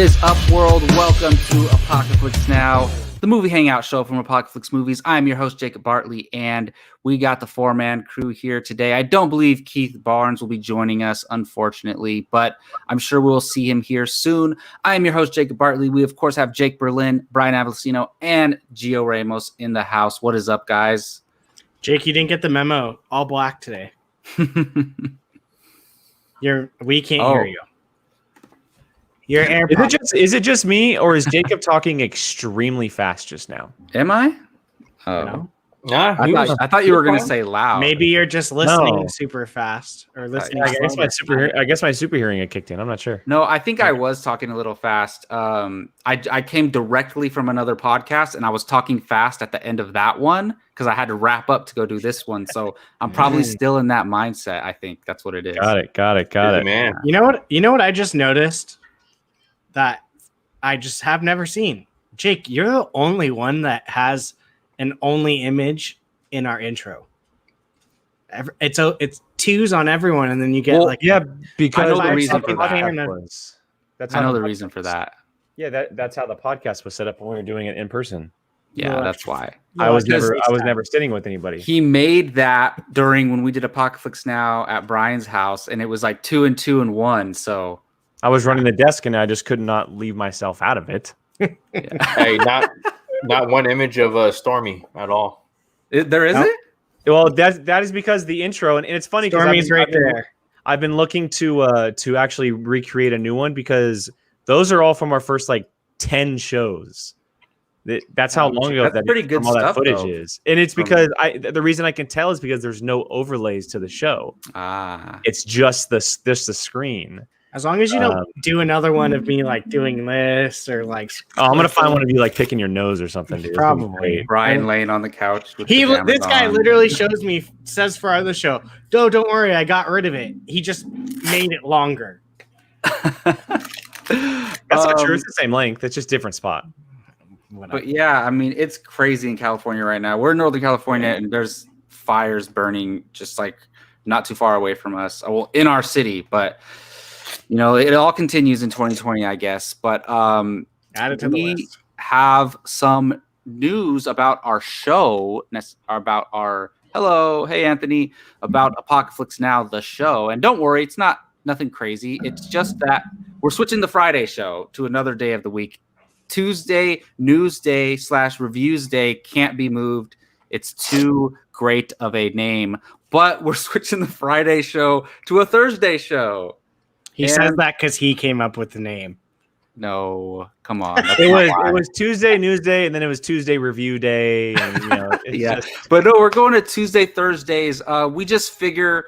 is up, world? Welcome to Apocaflix Now, the movie hangout show from Apocaflix Movies. I'm your host, Jacob Bartley, and we got the four-man crew here today. I don't believe Keith Barnes will be joining us, unfortunately, but I'm sure we'll see him here soon. I am your host, Jacob Bartley. We, of course, have Jake Berlin, Brian Avellino, and Gio Ramos in the house. What is up, guys? Jake, you didn't get the memo. All black today. We can't hear you. Your AirPods. Is it just me, or is Jacob talking extremely fast just now? Am I? Oh. No? I thought you were going to say loud. Maybe you're just listening super fast or listening. I guess my super hearing had kicked in. I'm not sure. No, I think I was talking a little fast. I came directly from another podcast, and I was talking fast at the end of that one because I had to wrap up to go do this one. So I'm probably still in that mindset. I think that's what it is. Got it. Man. You know what I just noticed that I just have never seen? Jake, you're the only one that has an only image in our intro. It's twos on everyone, and then you get because I know the reason for that. I know the reason for that. Yeah, that's how the podcast was set up when we were doing it in person. Yeah, that's why. I was never sitting with anybody. He made that during when we did Apocaflix Now at Brian's house, and it was like 2 and 2 and 1. So I was running the desk, and I just could not leave myself out of it. Hey, not one image of Stormy at all. There isn't? Well, that is because the intro, and it's funny because Stormy's right there. I've been looking to actually recreate a new one because those are all from our first 10 shows. That's how long ago that pretty good all stuff, that footage though. is, and it's because the reason I can tell is because there's no overlays to the show. It's just the screen. As long as you don't do another one of me doing this or I'm gonna find one of you picking your nose or something, dude. Probably Brian laying on the couch. With this guy literally says for our other show, don't worry, I got rid of it. He just made it longer. That's not true. It's the same length. It's just different spot. But yeah, I mean, it's crazy in California right now. We're in Northern California, and there's fires burning just not too far away from us. Well, in our city, but it all continues in 2020, I guess. But add it to the list. Have some news about our show, about hey Anthony, about Apocaflix Now, the show. And don't worry, it's nothing crazy. It's just that we're switching the Friday show to another day of the week. Tuesday, news day / reviews day can't be moved. It's too great of a name. But we're switching the Friday show to a Thursday show. He says that because he came up with the name. No, come on. It was Tuesday news day, and then it was Tuesday review day. And, but no, we're going to Tuesday, Thursdays. We just figure,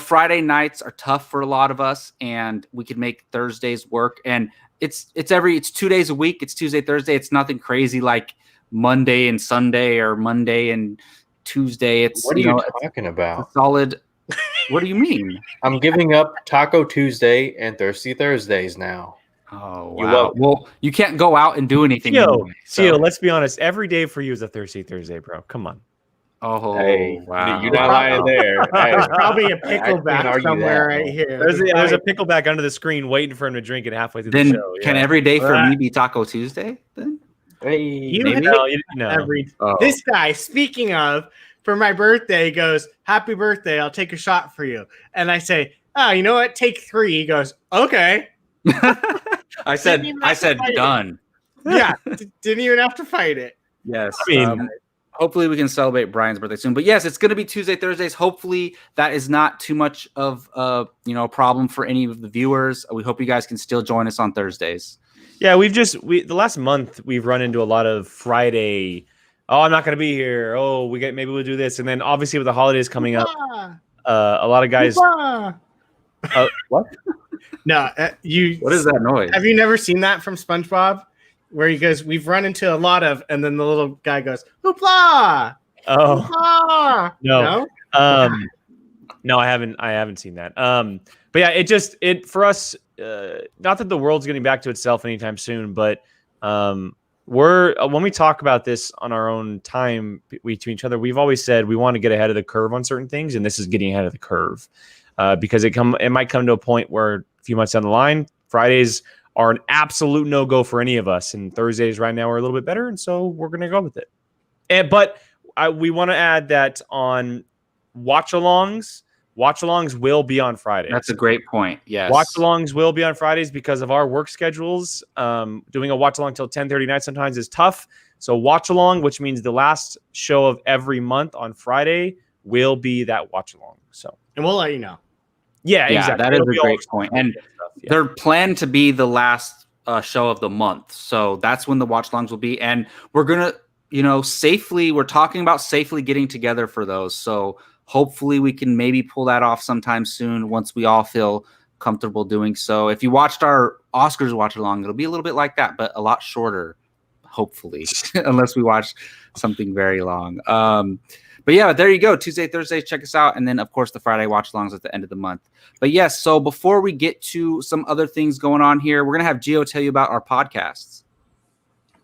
Friday nights are tough for a lot of us, and we could make Thursdays work. And it's 2 days a week. It's Tuesday, Thursday. It's nothing crazy like Monday and Sunday or Monday and Tuesday. What are you talking about? Solid. What do you mean? I'm giving up Taco Tuesday and Thirsty Thursdays now. Oh, wow. Well, you can't go out and do anything. Gio, let's be honest. Every day for you is a Thirsty Thursday, bro. Come on. Oh, hey, wow. You're not lying there. There's probably a pickleback somewhere right here. There's a pickleback under the screen waiting for him to drink it halfway through the show. Can every day for me be Taco Tuesday then? Hey, This guy, speaking of, for my birthday, he goes, "Happy birthday, I'll take a shot for you." And I say, "Oh, you know what? Take 3." He goes, "Okay." I said done. Yeah, didn't even have to fight it. Yes. Hopefully we can celebrate Brian's birthday soon. But yes, it's going to be Tuesday, Thursdays. Hopefully that is not too much of a problem for any of the viewers. We hope you guys can still join us on Thursdays. Yeah, the last month we've run into a lot of Friday. Oh, I'm not going to be here. Oh, maybe we'll do this. And then obviously with the holidays coming up, a lot of guys. What? No, What is that noise? Have you never seen that from SpongeBob, where he goes, "We've run into a lot of," and then the little guy goes, "Hoopla!" Oh, hoopla! No, no, I haven't seen that. But yeah, it for us. Not that the world's getting back to itself anytime soon, but when we talk about this on our own time to each other, we've always said we want to get ahead of the curve on certain things, and this is getting ahead of the curve because it might come to a point where a few months down the line, Fridays are an absolute no-go for any of us. And Thursdays right now are a little bit better, and so we're going to go with it. But we want to add that on watch-alongs will be on Fridays. That's a great point. Yes. Watch-alongs will be on Fridays because of our work schedules. Doing a watch-along till 10:30 night sometimes is tough. So watch-along, which means the last show of every month on Friday, will be that watch-along. So, and we'll let you know. Yeah, exactly. That is a great point. And they're planned to be the last show of the month. So that's when the watch-alongs will be. And we're going to, we're talking about safely getting together for those. So hopefully we can maybe pull that off sometime soon once we all feel comfortable doing so. If you watched our Oscars watch-along, it'll be a little bit like that, but a lot shorter, hopefully, unless we watch something very long. But yeah, there you go. Tuesday, Thursday, check us out. And then, of course, the Friday watch-alongs at the end of the month. But yes, so before we get to some other things going on here, we're going to have Gio tell you about our podcasts.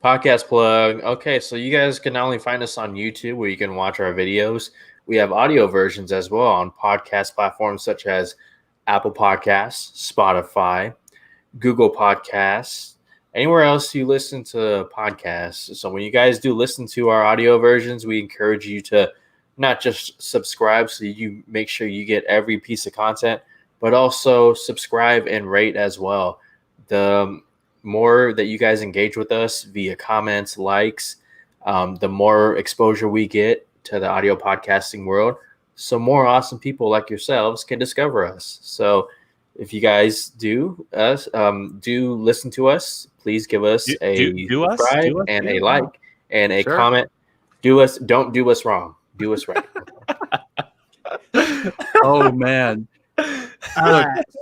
Podcast plug. Okay, so you guys can not only find us on YouTube where you can watch our videos, we have audio versions as well on podcast platforms such as Apple Podcasts, Spotify, Google Podcasts, anywhere else you listen to podcasts. So when you guys do listen to our audio versions, we encourage you to not just subscribe so you make sure you get every piece of content, but also subscribe and rate as well. The more that you guys engage with us via comments, likes, the more exposure we get to the audio podcasting world. So more awesome people like yourselves can discover us. So if you guys do listen to us, please give us a subscribe and a like and a comment. Don't do us wrong. Do us right. Oh man.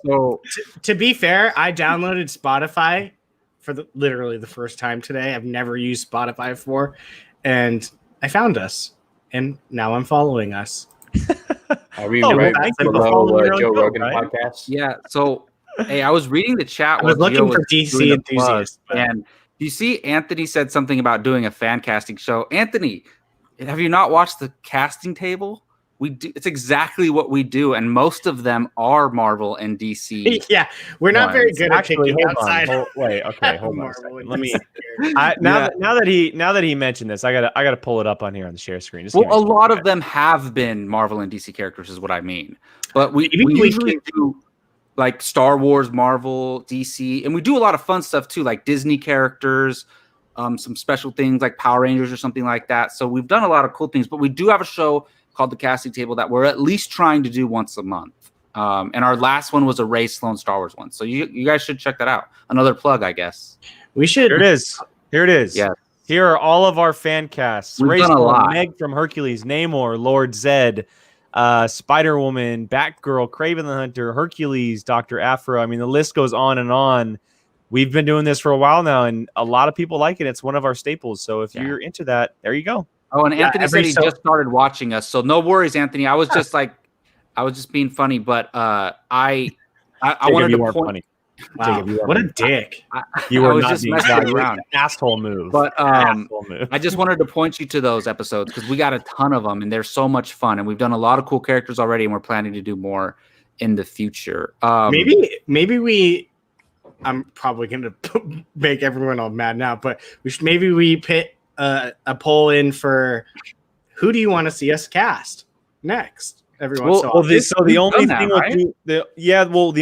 So to be fair, I downloaded Spotify for literally the first time today. I've never used Spotify before, and I found us, and now I'm following us. Are we right below Joe Rogan podcast? Yeah. So, hey, I was reading the chat. I was looking for DC enthusiasts, and you see, Anthony said something about doing a fan casting show. Anthony, have you not watched the casting table? We do. It's exactly what we do, and most of them are Marvel and DC. Yeah, we're not very good at picking outside. Hold on. Let me. Now that he mentioned this, I gotta pull it up on here on the share screen. Well, a lot of them have been Marvel and DC characters, is what I mean. But we usually do like Star Wars, Marvel, DC, and we do a lot of fun stuff too, like Disney characters, some special things like Power Rangers or something like that. So we've done a lot of cool things. But we do have a show called The Casting Table that we're at least trying to do once a month. And our last one was a Ray Sloan Star Wars one. So you guys should check that out. Another plug, I guess. We should. Here it is. Yeah. Here are all of our fan casts. We've done a lot. Meg from Hercules, Namor, Lord Zed, Spider-Woman, Batgirl, Kraven the Hunter, Hercules, Dr. Afro. I mean, the list goes on and on. We've been doing this for a while now, and a lot of people like it. It's one of our staples. So if you're into that, there you go. Oh, and Anthony said he just started watching us, so no worries, Anthony. I was just being funny, but I wanted to point. Funny. Wow, what a dick! You were not just messing around. Asshole move. But I just wanted to point you to those episodes because we got a ton of them, and they're so much fun. And we've done a lot of cool characters already, and we're planning to do more in the future. Maybe we. I'm probably going to make everyone all mad now, but we put a poll in for who do you want to see us cast next? The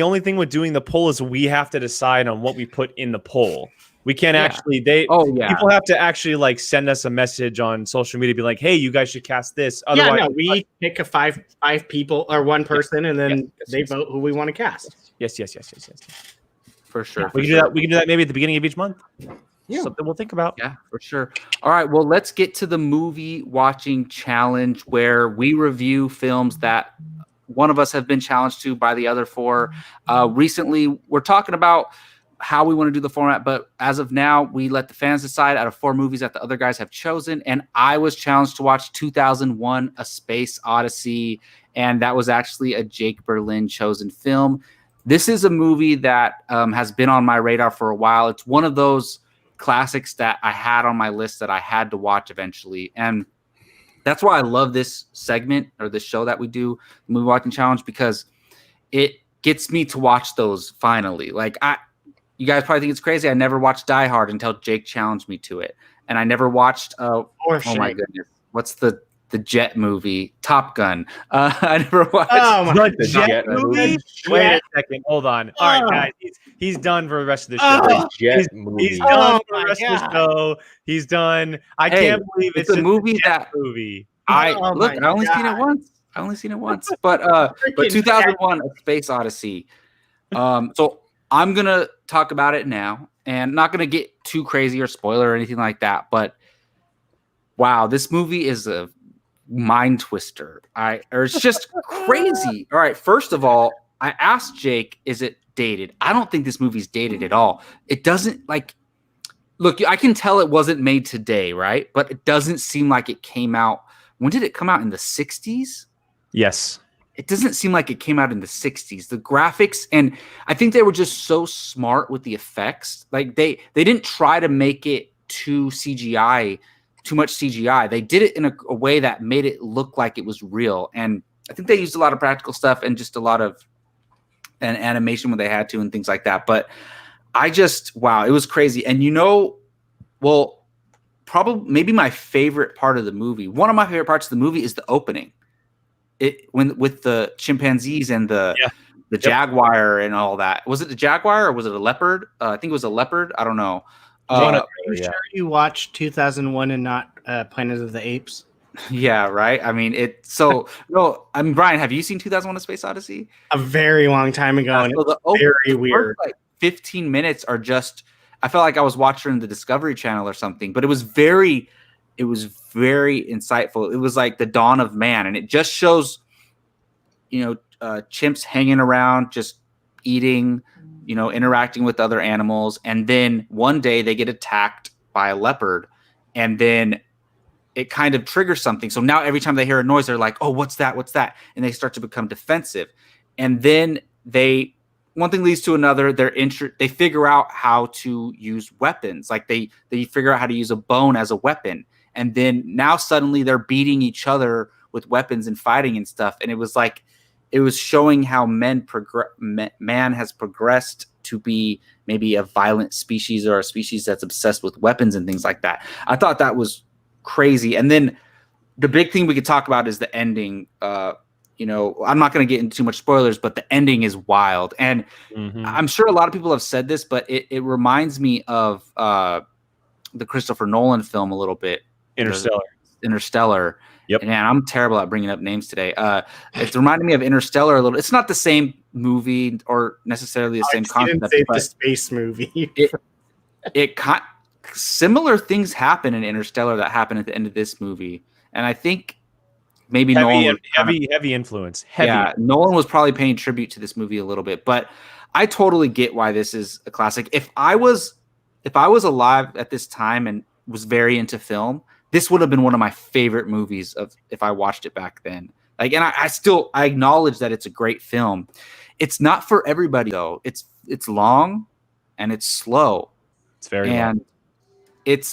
only thing with doing the poll is we have to decide on what we put in the poll. We can't people have to actually send us a message on social media, be like, hey, you guys should cast this. Otherwise, we pick a five people or one person, and then they vote who we want to cast. Yes. For sure. We can do that maybe at the beginning of each month. Yeah. Something we'll think about. Yeah, for sure. All right. Well, let's get to the movie watching challenge where we review films that one of us have been challenged to by the other four. Recently, we're talking about how we want to do the format, but as of now, we let the fans decide out of 4 movies that the other guys have chosen. And I was challenged to watch 2001: A Space Odyssey, and that was actually a Jake Berlin chosen film. This is a movie that has been on my radar for a while. It's one of those classics that I had on my list that I had to watch eventually. And that's why I love this segment or this show that we do, the Movie Watching Challenge, because it gets me to watch those finally. Like you guys probably think it's crazy. I never watched Die Hard until Jake challenged me to it, and I never watched. Oh my goodness, what's the jet movie? Top Gun. I never watched. The jet movie. Wait a second, hold on. All right, guys, he's done for the rest of the show. He's done for the rest of the show. He's done. I can't believe it's a movie movie. I only seen it once. But 2001: A Space Odyssey. So I'm gonna talk about it now, and not gonna get too crazy or spoiler or anything like that. But wow, this movie is a mind twister. It's just crazy. All right, first of all, I asked Jake, is it dated? I don't think this movie's dated at all. It doesn't look, I can tell it wasn't made today, right? But it doesn't seem like it came out. When did it come out? In the 60s? Yes. It doesn't seem like it came out in the 60s. The graphics, and I think they were just so smart with the effects. Like they didn't try to make it too much CGI. They did it in a way that made it look like it was real. And I think they used a lot of practical stuff and just a lot of an animation when they had to and things like that. But wow, it was crazy. And probably maybe my favorite part of the movie, one of my favorite parts of the movie is the opening. With the chimpanzees and the jaguar and all that. Was it the jaguar or was it a leopard? I think it was a leopard. I don't know. Are you sure you watched 2001 and not Planet of the Apes? Yeah, right. I mean, Brian, have you seen 2001: A Space Odyssey? A very long time ago, and so very weird. First, 15 minutes are just. I felt like I was watching the Discovery Channel or something, but it was very insightful. It was like the dawn of man, and it just shows, chimps hanging around, just eating, interacting with other animals. And then one day they get attacked by a leopard, and then it kind of triggers something. So now every time they hear a noise, they're like, oh, what's that? What's that? And they start to become defensive. And then one thing leads to another. They figure out how to use weapons. Like they figure out how to use a bone as a weapon. And then now suddenly they're beating each other with weapons and fighting and stuff. And it was showing how man has progressed to be maybe a violent species or a species that's obsessed with weapons and things like that. I thought that was crazy. And then the big thing we could talk about is the ending. I'm not going to get into too much spoilers, but the ending is wild. And I'm sure a lot of people have said this, but it reminds me of the Christopher Nolan film a little bit. Interstellar. Yep. And man, I'm terrible at bringing up names today. It's reminding me of Interstellar a little. It's not the same movie or necessarily the same concept. Didn't say the space movie. Similar things happen in Interstellar that happen at the end of this movie, and I think maybe heavy influence. Nolan was probably paying tribute to this movie a little bit, but I totally get why this is a classic. If I was alive at this time and was very into film, this would have been one of my favorite movies if I watched it back then. Like, and I acknowledge that it's a great film. It's not for everybody though. It's long and it's slow. It's very long.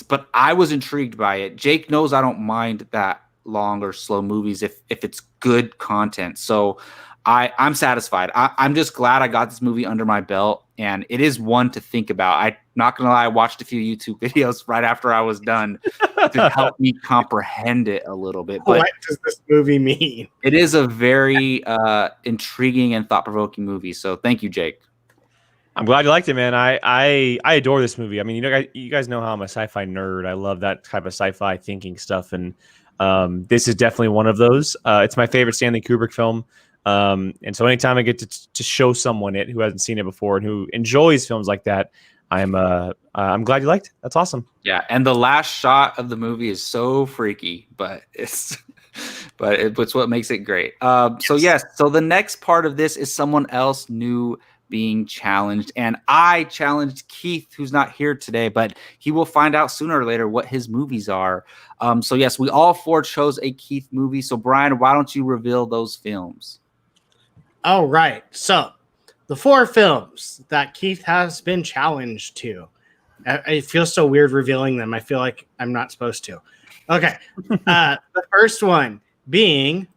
But I was intrigued by it. Jake knows I don't mind that long or slow movies if it's good content. So I'm satisfied. I'm just glad I got this movie under my belt, and it is one to think about. I'm not gonna lie, I watched a few YouTube videos right after I was done to help me comprehend it a little bit. But what does this movie mean? It is a very intriguing and thought-provoking movie. So thank you, Jake. I'm glad you liked it, man. I adore this movie. I mean, you guys know how I'm a sci-fi nerd. I love that type of sci-fi thinking stuff, and this is definitely one of those. It's my favorite Stanley Kubrick film. And so anytime I get to show someone it who hasn't seen it before and who enjoys films like that, I'm glad you liked it. That's awesome. Yeah, and the last shot of the movie is so freaky, but it's what makes it great. So the next part of this is someone else new being challenged, and I challenged Keith, who's not here today, but he will find out sooner or later what his movies are. So yes, we all four chose a Keith movie. So Brian, why don't you reveal those films? All right. So the 4 films that Keith has been challenged to. It feels so weird revealing them. I feel like I'm not supposed to. Okay. The first one being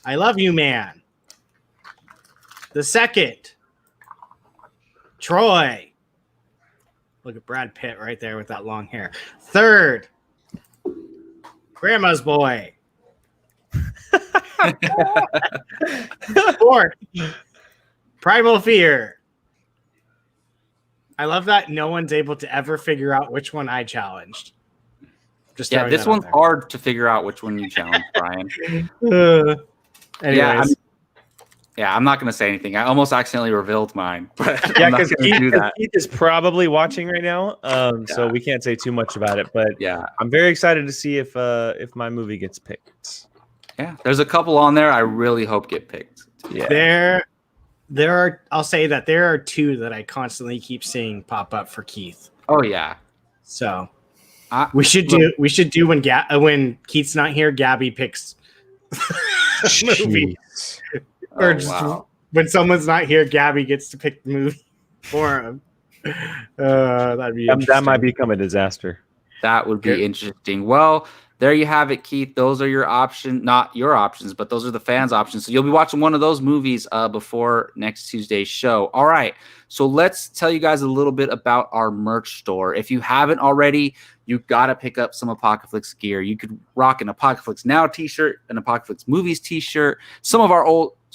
I Love You, Man. The second, Troy. Look at Brad Pitt right there with that long hair. Third, Grandma's Boy. Fourth, Primal Fear. I love that no one's able to ever figure out which one I challenged. Just this one's hard to figure out which one you challenged, Brian. Anyways. I'm not going to say anything. I almost accidentally revealed mine, but yeah, because Keith is probably watching right now, so we can't say too much about it. But yeah, I'm very excited to see if my movie gets picked. Yeah, there's a couple on there I really hope get picked. Yeah, there are. I'll say that there are two that I constantly keep seeing pop up for Keith. Oh yeah, so we should do when Keith's not here. Gabby picks movie. Or when someone's not here, Gabby gets to pick the movie for him. That'd be that might become a disaster. That would be interesting. Well, there you have it, Keith. Those are your options, not your options, but those are the fans' options. So you'll be watching one of those movies before next Tuesday's show. All right. So let's tell you guys a little bit about our merch store. If you haven't already, you got to pick up some Apocaflix gear. You could rock an Apocaflix Now t-shirt, an Apocaflix Movies t-shirt, some of our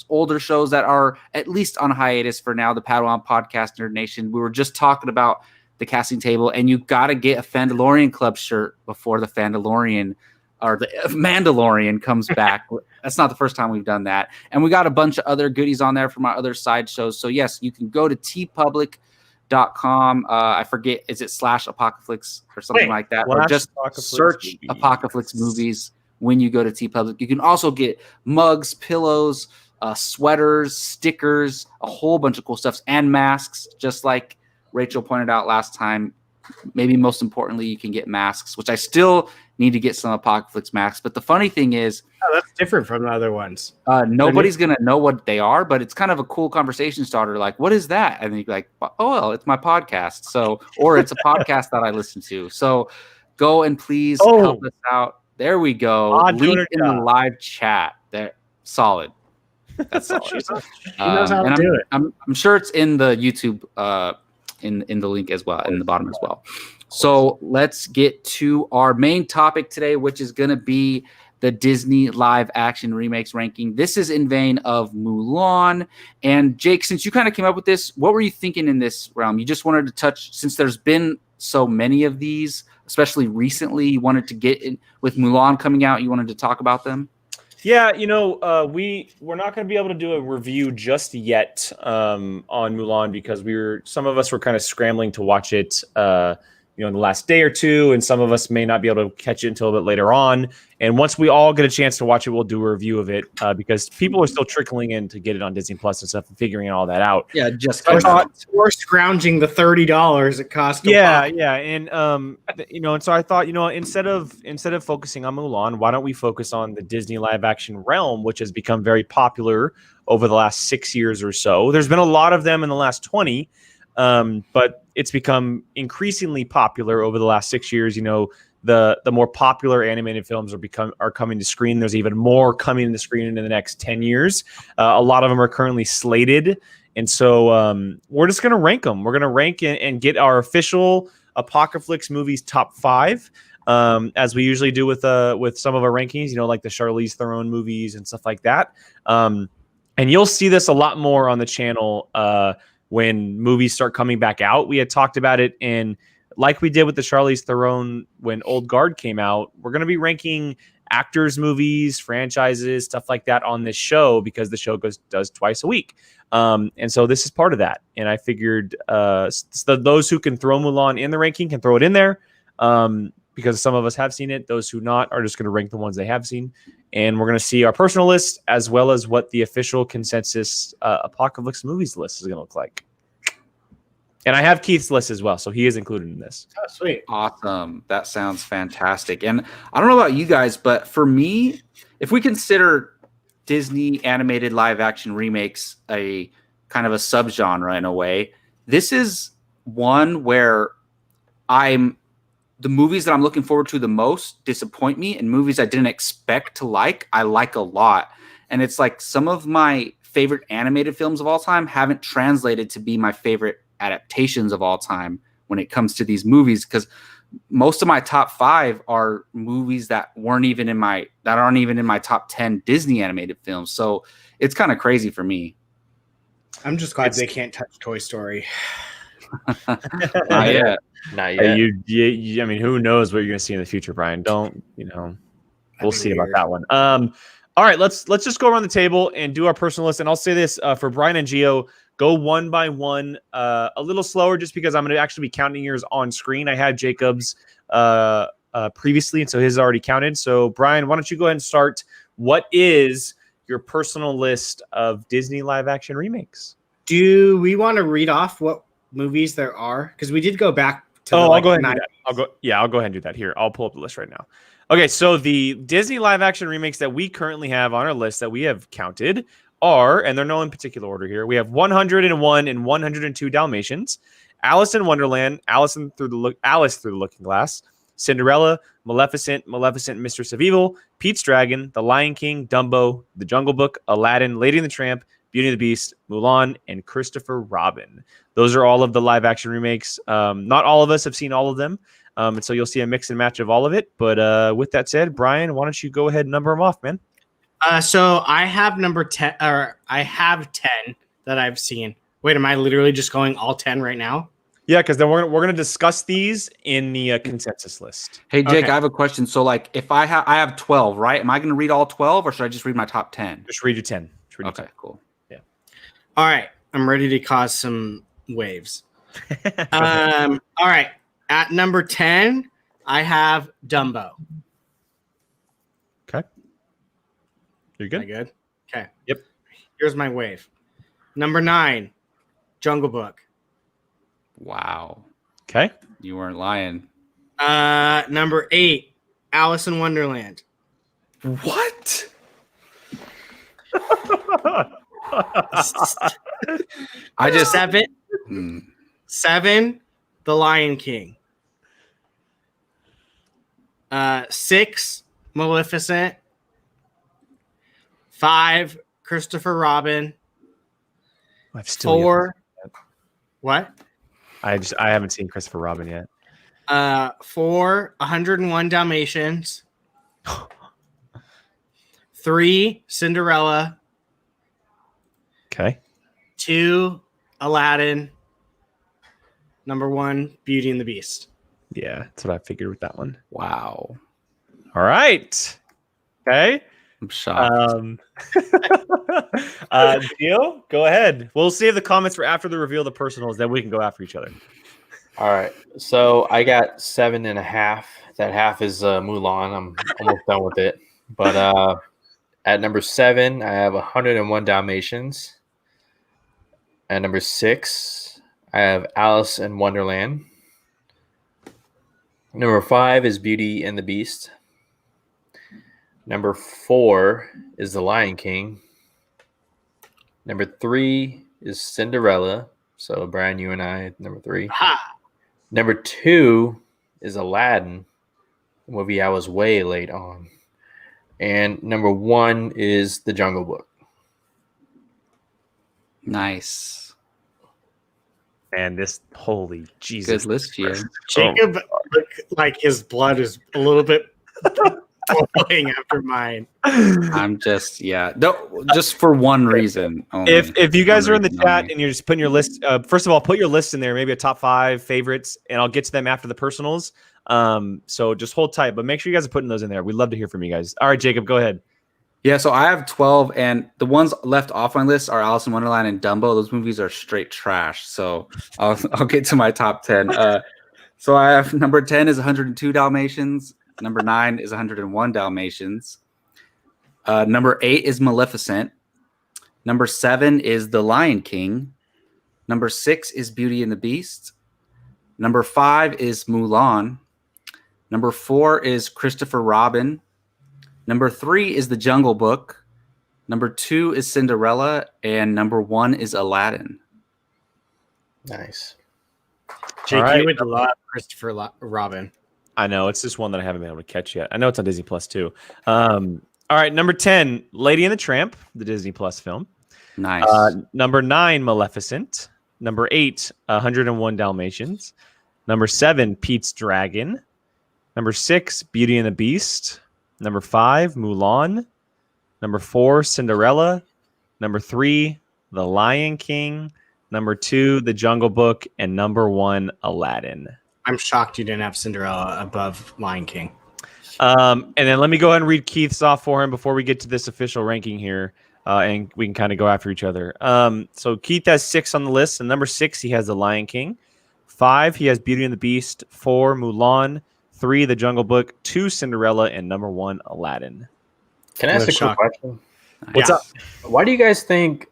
older shows that are at least on hiatus for now, the Padawan Podcast Nerd Nation. We were just talking about the casting table, and you got to get a Fandalorian Club shirt before the Fandalorian or the Mandalorian comes back. That's not the first time we've done that. And we got a bunch of other goodies on there from our other side shows. So yes, you can go to tpublic.com. I forget, is it /Apocaflix or something like that? Or just search Apocaflix movies when you go to TeePublic. You can also get mugs, pillows, sweaters, stickers, a whole bunch of cool stuff, and masks, just like Rachel pointed out last time. Maybe most importantly, you can get masks, which I still need to get some Apocaflix masks. But the funny thing is, that's different from the other ones. Nobody's going to know what they are, but it's kind of a cool conversation starter. Like, what is that? And then you're like, oh, well, it's my podcast. So, or it's a podcast that I listen to. So go and please help us out. There we go. Link in the live chat. There, solid. That's solid. She knows how to do it. I'm sure it's in the YouTube in the link as well, in the bottom as well. So let's get to our main topic today, which is going to be the Disney live action remakes ranking. This is in vein of Mulan. And Jake, since you kind of came up with this, what were you thinking in this realm? You just wanted to touch, since there's been so many of these, especially recently, you wanted to get in with Mulan coming out. You wanted to talk about them? Yeah, we're not going to be able to do a review just yet on Mulan because some of us were kind of scrambling to watch it, in the last day or two, and some of us may not be able to catch it until a bit later on. And once we all get a chance to watch it, we'll do a review of it because people are still trickling in to get it on Disney Plus and stuff and figuring all that out. Yeah, just we're scrounging the $30 it cost. Yeah, and and so I thought, instead of focusing on Mulan, why don't we focus on the Disney live action realm, which has become very popular over the last 6 years or so. There's been a lot of them in the last 20. But it's become increasingly popular over the last 6 years. The more popular animated films are coming to screen. There's even more coming to screen in the next 10 years. A lot of them are currently slated. And so we're just going to rank them. We're going to rank and get our official Apocaflix movies top 5, as we usually do with some of our rankings, like the Charlize Theron movies and stuff like that. And you'll see this a lot more on the channel when movies start coming back out. We had talked about it like we did with the Charlize Theron when Old Guard came out. We're going to be ranking actors' movies, franchises, stuff like that on this show because the show does twice a week. And so this is part of that. And I figured those who can throw Mulan in the ranking can throw it in there because some of us have seen it. Those who not are just going to rank the ones they have seen. And we're going to see our personal list as well as what the official consensus Apocaflix movies list is going to look like. And I have Keith's list as well, so he is included in this. Oh, sweet. Awesome. That sounds fantastic. And I don't know about you guys, but for me, if we consider Disney animated live action remakes a kind of a subgenre in a way, this is one where the movies that I'm looking forward to the most disappoint me, and movies I didn't expect to I like a lot. And it's like some of my favorite animated films of all time haven't translated to be my favorite adaptations of all time when it comes to these movies, because most of my top 5 are movies that aren't even in my top 10 Disney animated films. So it's kind of crazy for me. I'm just glad they can't touch Toy Story. Not yet. Not yet. I mean, who knows what you're going to see in the future, Brian? We'll see about that one. All right, let's just go around the table and do our personal list. And I'll say this for Brian and Gio, go one by one, a little slower, just because I'm going to actually be counting yours on screen. I had Jacob's previously, and so his is already counted. So Brian, why don't you go ahead and start? What is your personal list of Disney live action remakes? Do we want to read off what movies there are? Because we did go back to I'll go ahead and do that. I'll go ahead and do that. Here, I'll pull up the list right now. Okay, so the Disney live action remakes that we currently have on our list that we have counted are, and they're no in particular order here, we have 101 and 102 Dalmatians, Alice in Wonderland, Alice Through the Looking Glass, Cinderella, Maleficent, Mistress of Evil, Pete's Dragon, The Lion King, Dumbo, The Jungle Book, Aladdin, Lady and the Tramp, Beauty and the Beast, Mulan, and Christopher Robin. Those are all of the live action remakes. Not all of us have seen all of them. And so you'll see a mix and match of all of it. But with that said, Brian, why don't you go ahead and number them off, man? So I have number 10, or I have 10 that I've seen. Wait, am I literally just going all 10 right now? Yeah, because then we're gonna discuss these in the consensus list. Hey, Jake, I have a question. So, like, if I have 12, right? Am I going to read all 12, or should I just read my top 10? Just read your 10. Okay, cool. Yeah. All right, I'm ready to cause some waves. All right, at number 10, I have Dumbo. Okay. You're good? Am I good? Okay. Yep. Here's my wave. Number 9, Jungle Book. Wow. Okay. You weren't lying. Number 8, Alice in Wonderland. What? I just 7, The Lion King. 6, Maleficent. 5, Christopher Robin. I've still 4, what? I haven't seen Christopher Robin yet. 4, 101 Dalmatians. 3, Cinderella. Okay. 2, Aladdin. Number 1, Beauty and the Beast. Yeah, that's what I figured with that one. Wow. All right. Okay. I'm shocked. Gio, go ahead. We'll save the comments for after the reveal of the personals, then we can go after each other. All right. So I got 7.5. That half is Mulan. I'm almost done with it. But at number 7, I have 101 Dalmatians. At number 6, I have Alice in Wonderland. Number 5 is Beauty and the Beast. Number 4 is The Lion King. Number 3 is Cinderella. So Brian, you and I, number 3. Ha! Number 2 is Aladdin, a movie I was way late on. And number 1 is The Jungle Book. Nice. And this, holy Jesus. Good list here. Jacob looked like his blood is a little bit boiling after mine. I'm just, just for one reason. Only. If you guys are in the chat and you're just putting your list, first of all, put your list in there, maybe a top 5 favorites, and I'll get to them after the personals. So just hold tight, but make sure you guys are putting those in there. We'd love to hear from you guys. All right, Jacob, go ahead. Yeah, so I have 12, and the ones left off my list are Alice in Wonderland and Dumbo. Those movies are straight trash. So I'll get to my top 10. So I have number 10 is 102 Dalmatians. Number 9 is 101 Dalmatians. Number 8 is Maleficent. Number 7 is The Lion King. Number 6 is Beauty and the Beast. Number 5 is Mulan. Number 4 is Christopher Robin. Number 3 is The Jungle Book. Number 2 is Cinderella. And number 1 is Aladdin. Nice. Jake, right. you would love Christopher Robin. I know. It's just one that I haven't been able to catch yet. I know it's on Disney Plus too. All right. Number 10, Lady and the Tramp, the Disney Plus film. Nice. Number 9, Maleficent. Number 8, 101 Dalmatians. Number 7, Pete's Dragon. Number 6, Beauty and the Beast. Number 5, Mulan. Number 4, Cinderella. Number 3, The Lion King. Number 2, The Jungle Book. And number 1, Aladdin. I'm shocked you didn't have Cinderella above Lion King. And then let me go ahead and read Keith's off for him before we get to this official ranking here. And we can kind of go after each other. So Keith has 6 on the list. And number 6, he has The Lion King. 5, he has Beauty and the Beast. 4, Mulan. 3, The Jungle Book. 2, Cinderella. And number 1, Aladdin. Can I ask a quick question? What's up? Why do you guys think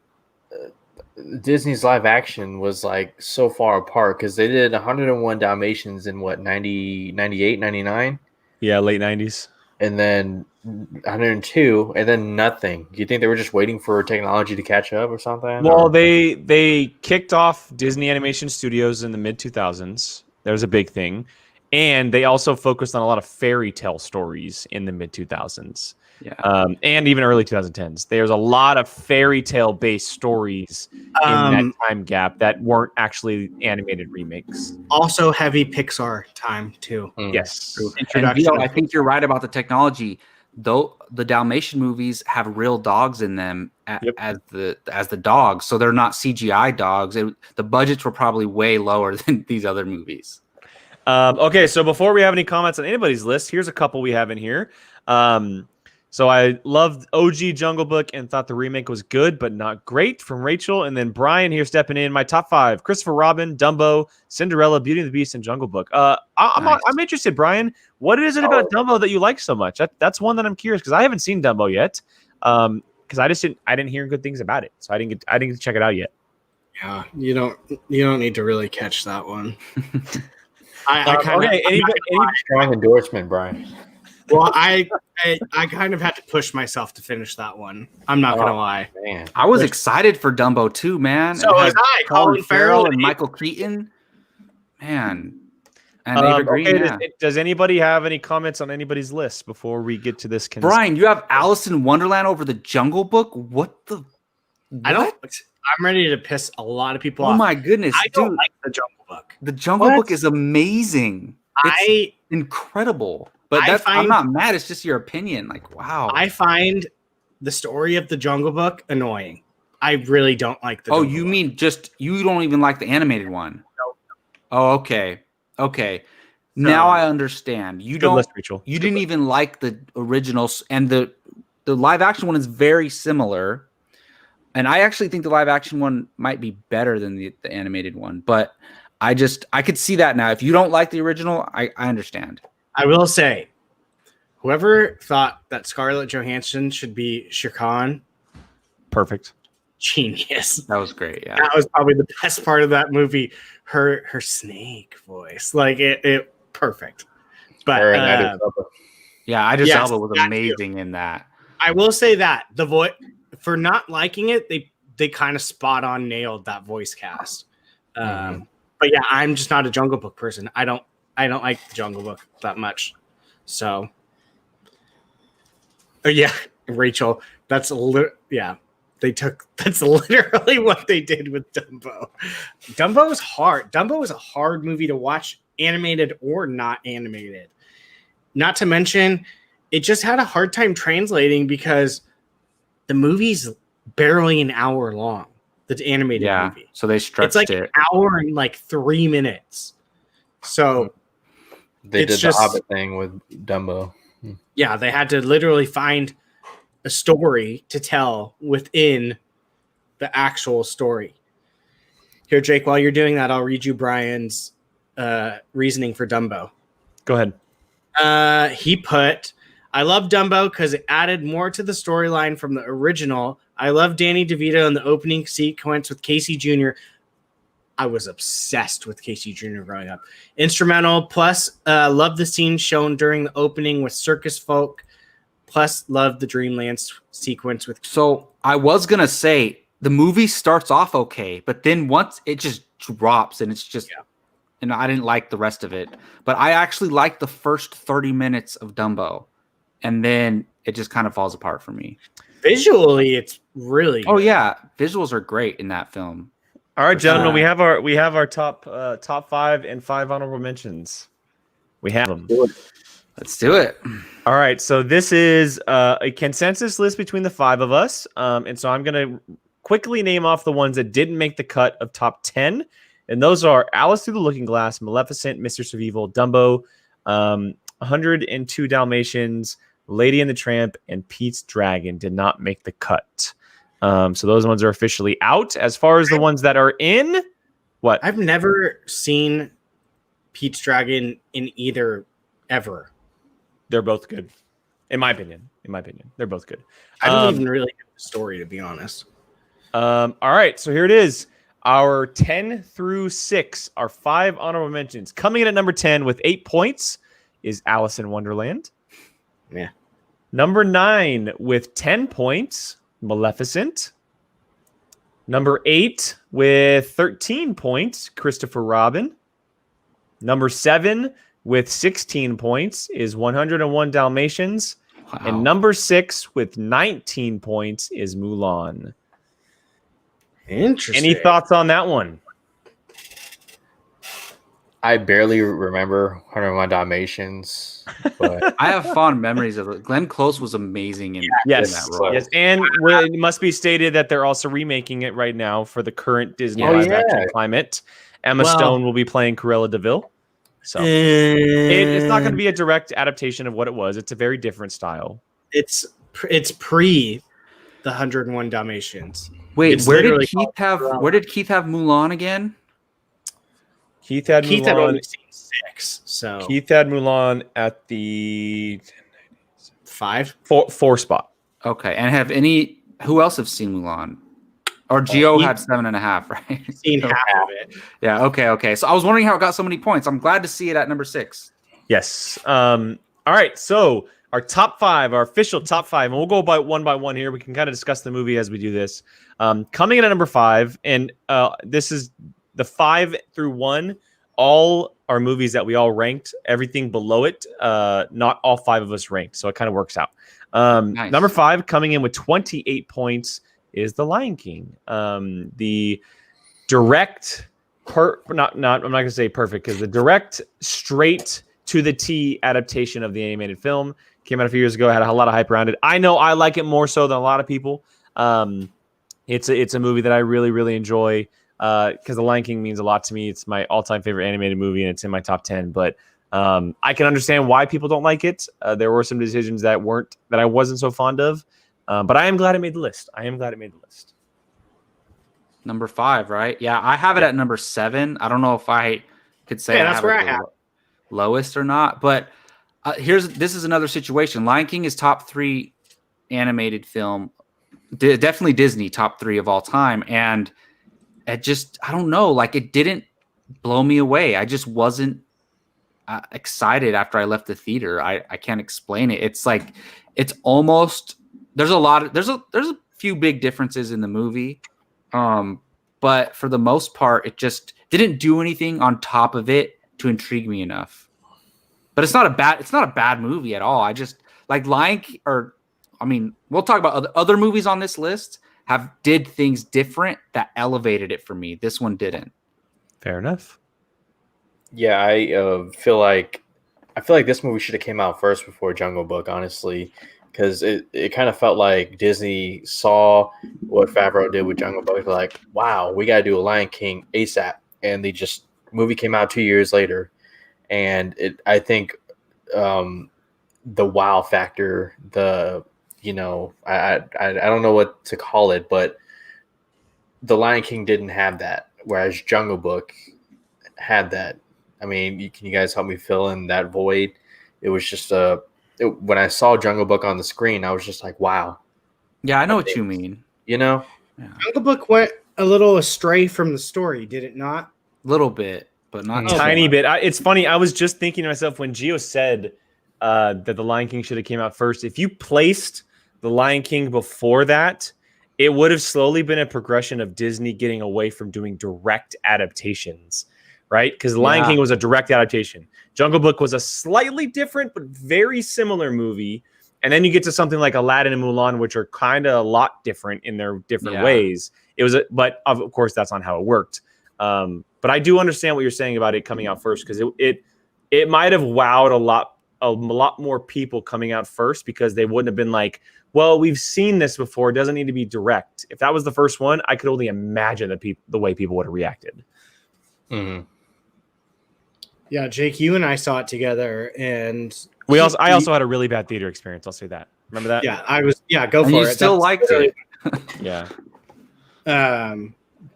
Disney's live action was like so far apart? Because they did 101 Dalmatians in what, 90, 98, 99? Yeah, late 90s. And then 102, and then nothing. Do you think they were just waiting for technology to catch up or something? Well, they kicked off Disney Animation Studios in the mid 2000s. That was a big thing. And they also focused on a lot of fairy tale stories in the mid 2000s. Yeah. And even early 2010s. There's a lot of fairy tale based stories in that time gap that weren't actually animated remakes. Also heavy Pixar time too. Yes. And I think you're right about the technology. Though the Dalmatian movies have real dogs in them as the dogs, so they're not CGI dogs. The budgets were probably way lower than these other movies. Okay, so before we have any comments on anybody's list, here's a couple we have in here. So I loved OG Jungle Book and thought the remake was good, but not great, from Rachel. And then Brian here stepping in. My top 5, Christopher Robin, Dumbo, Cinderella, Beauty and the Beast, and Jungle Book. I'm interested, Brian. What is it about Dumbo that you like so much? That's one that I'm curious, because I haven't seen Dumbo yet. Because I didn't hear good things about it. So I didn't get to check it out yet. Yeah, you don't need to really catch that one. I kind of any strong endorsement, Brian. Well, I kind of had to push myself to finish that one. I'm not gonna lie. Man. I was excited for Dumbo too, man. So was I. Colin Farrell and Michael Keaton, man. And Ava Green. Does anybody have any comments on anybody's list before we get to this? Brian, you have Alice in Wonderland over the Jungle Book. What? I'm ready to piss a lot of people off. Oh my goodness, I don't like the Jungle Book. The Jungle Book is amazing. It's incredible. But I'm not mad. It's just your opinion. Like, wow. I find the story of the Jungle Book annoying. I really don't like the Jungle Book. Mean just you don't even like the animated one? No. Oh, okay. Okay. Now I understand. You don't. List, Rachel. You didn't even like the originals, and the live action one is very similar. And I actually think the live action one might be better than the animated one. But I could see that now. If you don't like the original, I understand. I will say, whoever thought that Scarlett Johansson should be Shere Khan, perfect, genius. That was great. Yeah, that was probably the best part of that movie. Her snake voice, like it perfect. But Idris Elba was amazing in that. I will say that the voice, for not liking it, they kind of spot on nailed that voice cast. But yeah, I'm just not a Jungle Book person. I don't like the Jungle Book that much. So, Rachel, that's literally what they did with Dumbo. Dumbo is hard. Dumbo is a hard movie to watch, animated or not animated. Not to mention, it just had a hard time translating because the movie's barely an hour long. The animated movie. So they stretched it. It's like an hour and like 3 minutes. So they did the Hobbit thing with Dumbo. Yeah, they had to literally find a story to tell within the actual story. Here, Jake, while you're doing that, I'll read you Brian's reasoning for Dumbo. Go ahead. He put, I love Dumbo because it added more to the storyline from the original. I love Danny DeVito in the opening sequence with Casey Jr. I was obsessed with Casey Jr. growing up. Instrumental, plus love the scene shown during the opening with circus folk, plus love the Dreamland sequence with... So I was going to say, the movie starts off okay, but then once it just drops and it's just... Yeah. And I didn't like the rest of it. But I actually liked the first 30 minutes of Dumbo. And then it just kind of falls apart for me. Visually, it's really good. Oh, yeah. Visuals are great in that film. All right, gentlemen, we have our top 5 and 5 honorable mentions. We have them. Let's do it. All right, so this is a consensus list between the 5 of us, and so I'm gonna quickly name off the ones that didn't make the cut of top 10, and those are Alice Through the Looking Glass, Maleficent, Mistress of Evil, Dumbo, 102 Dalmatians, Lady and the Tramp, and Pete's Dragon did not make the cut. So those ones are officially out. As far as the ones that are in, what? I've never seen Pete's Dragon in either ever. They're both good, in my opinion. They're both good. I don't even really know the story, to be honest. All right, so here it is. Our 10 through 6 are 5 honorable mentions. Coming in at number 10 with 8 points is Alice in Wonderland. Yeah. Number 9 with 10 points, Maleficent. Number 8 with 13 points, Christopher Robin. Number 7 with 16 points is 101 Dalmatians. Wow. And number 6 with 19 points is Mulan. Interesting. Any thoughts on that one? I barely remember 101 Dalmatians, but I have fond memories of it. Glenn Close was amazing in that role. Yes, and it must be stated that they're also remaking it right now for the current Disney live action climate. Emma Stone will be playing Cruella de Vil. So it's not going to be a direct adaptation of what it was. It's a very different style. It's pre the 101 Dalmatians. Wait, where did Keith have Mulan again? Keith had only seen 6. So Keith had Mulan at the 4 spot. Okay, and who else have seen Mulan? Or Gio had 7.5, right? Seen half of it. Yeah. Okay. So I was wondering how it got so many points. I'm glad to see it at number 6. Yes. All right. So our top 5, our official top 5, and we'll go by one here. We can kind of discuss the movie as we do this. Coming in at number 5, and this is the 5 through 1. All are movies that we all ranked. Everything below it, not all 5 of us ranked. So it kind of works out. Nice. Number 5, coming in with 28 points, is The Lion King. The direct, I'm not going to say perfect, because the direct, straight to the T adaptation of the animated film came out a few years ago. Had a lot of hype around it. I know I like it more so than a lot of people. It's a movie that I really, really enjoy because The Lion King means a lot to me. It's my all-time favorite animated movie, and it's in my top 10. But I can understand why people don't like it. There were some decisions that I wasn't so fond of. But I am glad it made the list. Number 5, right? Yeah, I have it at number 7. I don't know if I could say that's where I have lowest or not. But this is another situation. Lion King is top 3 animated film. Definitely Disney top 3 of all time. And it just, I don't know, like it didn't blow me away. I just wasn't excited after I left the theater. I can't explain it. It's like, it's almost... There's a few big differences in the movie, but for the most part, it just didn't do anything on top of it to intrigue me enough. But it's not a bad movie at all. I just like we'll talk about other movies on this list did things different that elevated it for me. This one didn't. Fair enough. Yeah, I feel like this movie should have came out first before Jungle Book, honestly. Because it kind of felt like Disney saw what Favreau did with Jungle Book. Like, wow, we got to do a Lion King ASAP. And movie came out 2 years later. And I think the wow factor, I don't know what to call it, but the Lion King didn't have that. Whereas Jungle Book had that. I mean, can you guys help me fill in that void? It was just when I saw Jungle Book on the screen, I was just like, wow. Yeah, I know what you mean. You know? Yeah. Jungle Book went a little astray from the story, did it not? A little bit, but not a tiny bit. It's funny. I was just thinking to myself when Gio said that The Lion King should have came out first. If you placed The Lion King before that, it would have slowly been a progression of Disney getting away from doing direct adaptations, right? Because The Lion King was a direct adaptation. Jungle Book was a slightly different but very similar movie. And then you get to something like Aladdin and Mulan, which are kind of a lot different in their different ways. but of course that's not how it worked. But I do understand what you're saying about it coming out first, because it might have wowed a lot more people coming out first, because they wouldn't have been like, well, we've seen this before. It doesn't need to be direct. If that was the first one, I could only imagine the way people would have reacted. Mm-hmm. Yeah, Jake, you and I saw it together, and I also had a really bad theater experience. I'll say that. Remember that? Yeah, go for it. You still liked it. Yeah.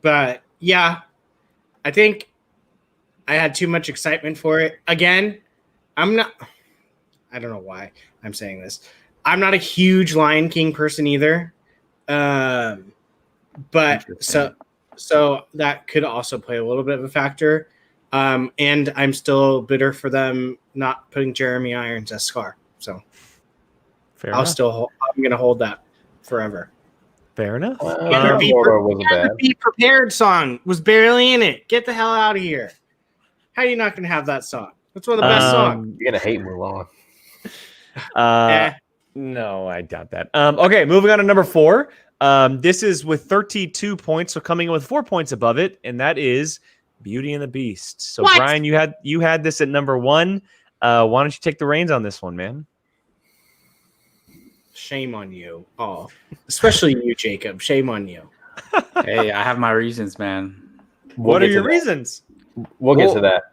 But yeah, I think I had too much excitement for it. Again, I don't know why I'm saying this. I'm not a huge Lion King person either. But so that could also play a little bit of a factor. And I'm still bitter for them not putting Jeremy Irons as Scar. So Fair I'm going to hold that forever. Fair enough. Be Prepared song was barely in it. Get the hell out of here. How are you not going to have that song? That's one of the best songs. You're going to hate Mulan. No, I doubt that. Okay, moving on to number 4. This is with 32 points, so coming in with 4 points above it, and that is Beauty and the Beast. So what? Brian, you had this at number 1. Why don't you take the reins on this one, man? Shame on you all, especially you, Jacob. Shame on you. Hey, I have my reasons, man. What are your reasons? We'll get to that.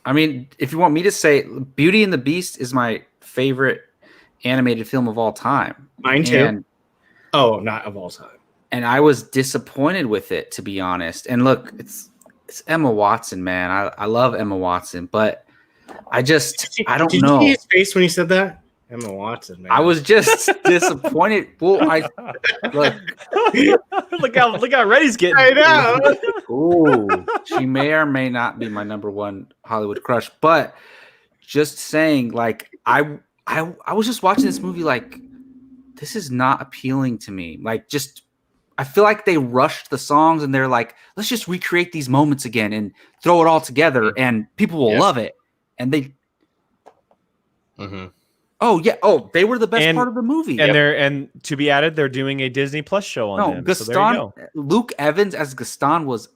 I mean, if you want me to say, Beauty and the Beast is my favorite animated film of all time. Mine too. Not of all time. And I was disappointed with it, to be honest. And look, it's Emma Watson, man. I love Emma Watson, but I don't know. Did you see his face when he said that? Emma Watson, man. I was just disappointed. Well, look how ready he's getting. I know. Ooh, she may or may not be my number 1 Hollywood crush, but just saying, like, I was just watching this movie, like, this is not appealing to me. Like, just, I feel like they rushed the songs and they're like, let's just recreate these moments again and throw it all together and people will love it. And they, oh yeah, they were the best part of the movie. And and to be added, they're doing a Disney Plus show on them. Gaston, so Luke Evans as Gaston was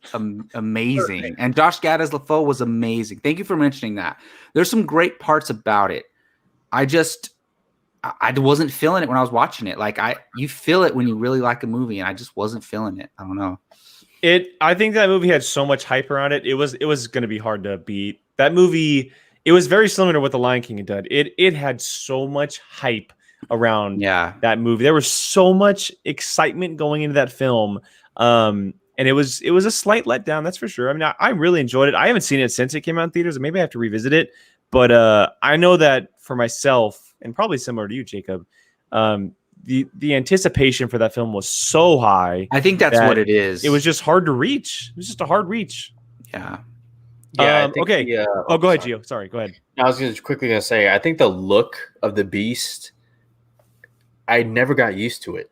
amazing. Perfect. And Josh Gad as LaFoe was amazing. Thank you for mentioning that. There's some great parts about it. I wasn't feeling it when I was watching it. Like you feel it when you really like a movie, and I just wasn't feeling it. I don't know. I think that movie had so much hype around it. It was going to be hard to beat. That movie, it was very similar to what The Lion King had done. It had so much hype around that movie. There was so much excitement going into that film. And it was a slight letdown, that's for sure. I mean, I really enjoyed it. I haven't seen it since it came out in theaters, and maybe I have to revisit it. But I know that for myself, and probably similar to you, Jacob, the anticipation for that film was so high. I think that's what it is. It was just hard to reach. It was just a hard reach. Yeah. Yeah. Okay. Go ahead, Gio. Sorry. Go ahead. I was quickly going to say, I think the look of the Beast, I never got used to it.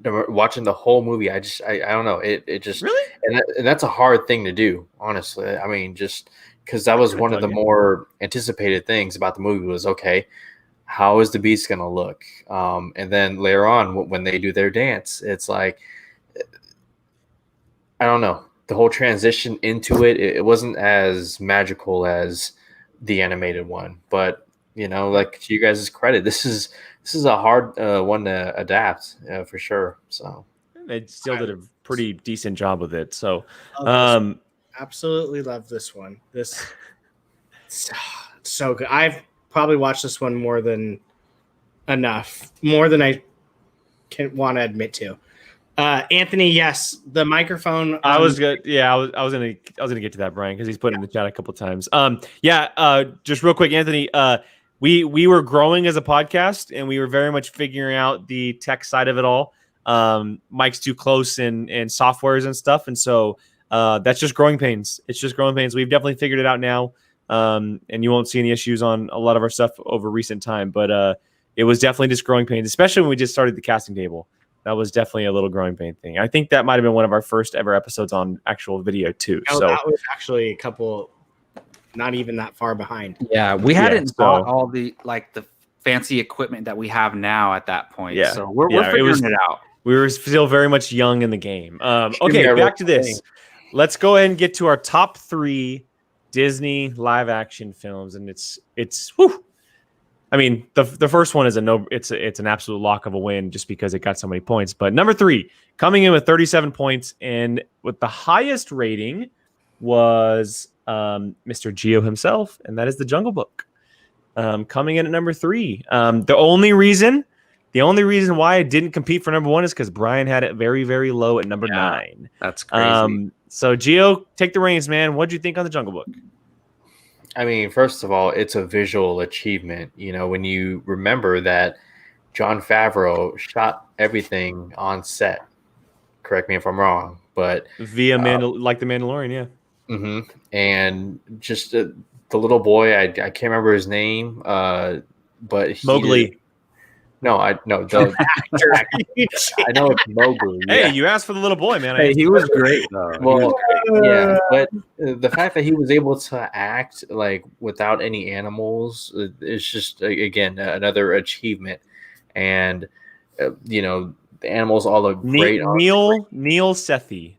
Watching the whole movie, I don't know. It just really, and that's a hard thing to do, honestly. I mean, just because that was one of the more anticipated things about the movie was, okay, how is the Beast going to look? And then later on, when they do their dance, it's like, I don't know. The whole transition into it wasn't as magical as the animated one. But, like, to you guys' credit, this is a hard one to adapt for sure. So they still did a pretty decent job with it. So, absolutely love this one. This so good. I've probably watched this one more than I can want to admit to. Anthony, yes, the microphone. I was good. Yeah, I was gonna get to that, Brian, because he's put it in the chat a couple times. Just real quick, Anthony. We were growing as a podcast, and we were very much figuring out the tech side of it all. Mic's too close and softwares and stuff, and so that's just growing pains. It's just growing pains. We've definitely figured it out now, and you won't see any issues on a lot of our stuff over recent time. But it was definitely just growing pains, especially when we just started the casting table. That was definitely a little growing pain thing. I think that might have been one of our first ever episodes on actual video too. So that was actually a couple, not even that far behind. Yeah, we hadn't bought all the fancy equipment that we have now at that point. Yeah. So we're figuring it out. We were still very much young in the game. Okay, back to this. Let's go ahead and get to our top 3 Disney live action films, and it's whew. I mean, the first one is it's an absolute lock of a win just because it got so many points. But number 3, coming in with 37 points, and with the highest rating was Mr. Geo himself, and that is The Jungle Book. Coming in at number 3. The only reason why it didn't compete for number 1 is because Brian had it very, very low at number 9. That's crazy. So Geo, take the reins, man. What'd you think on The Jungle Book? I mean, first of all, it's a visual achievement. You know, when you remember that Jon Favreau shot everything on set. Correct me if I'm wrong, but via like The Mandalorian, yeah. Mm-hmm. And just the little boy, I can't remember his name, but Mowgli. I know it's Mowgli. Hey, yeah. you asked for the little boy, man. Hey, he was great though. Well, yeah, but the fact that he was able to act like without any animals is just again another achievement. And you know, the animals all look great. Neil Sethi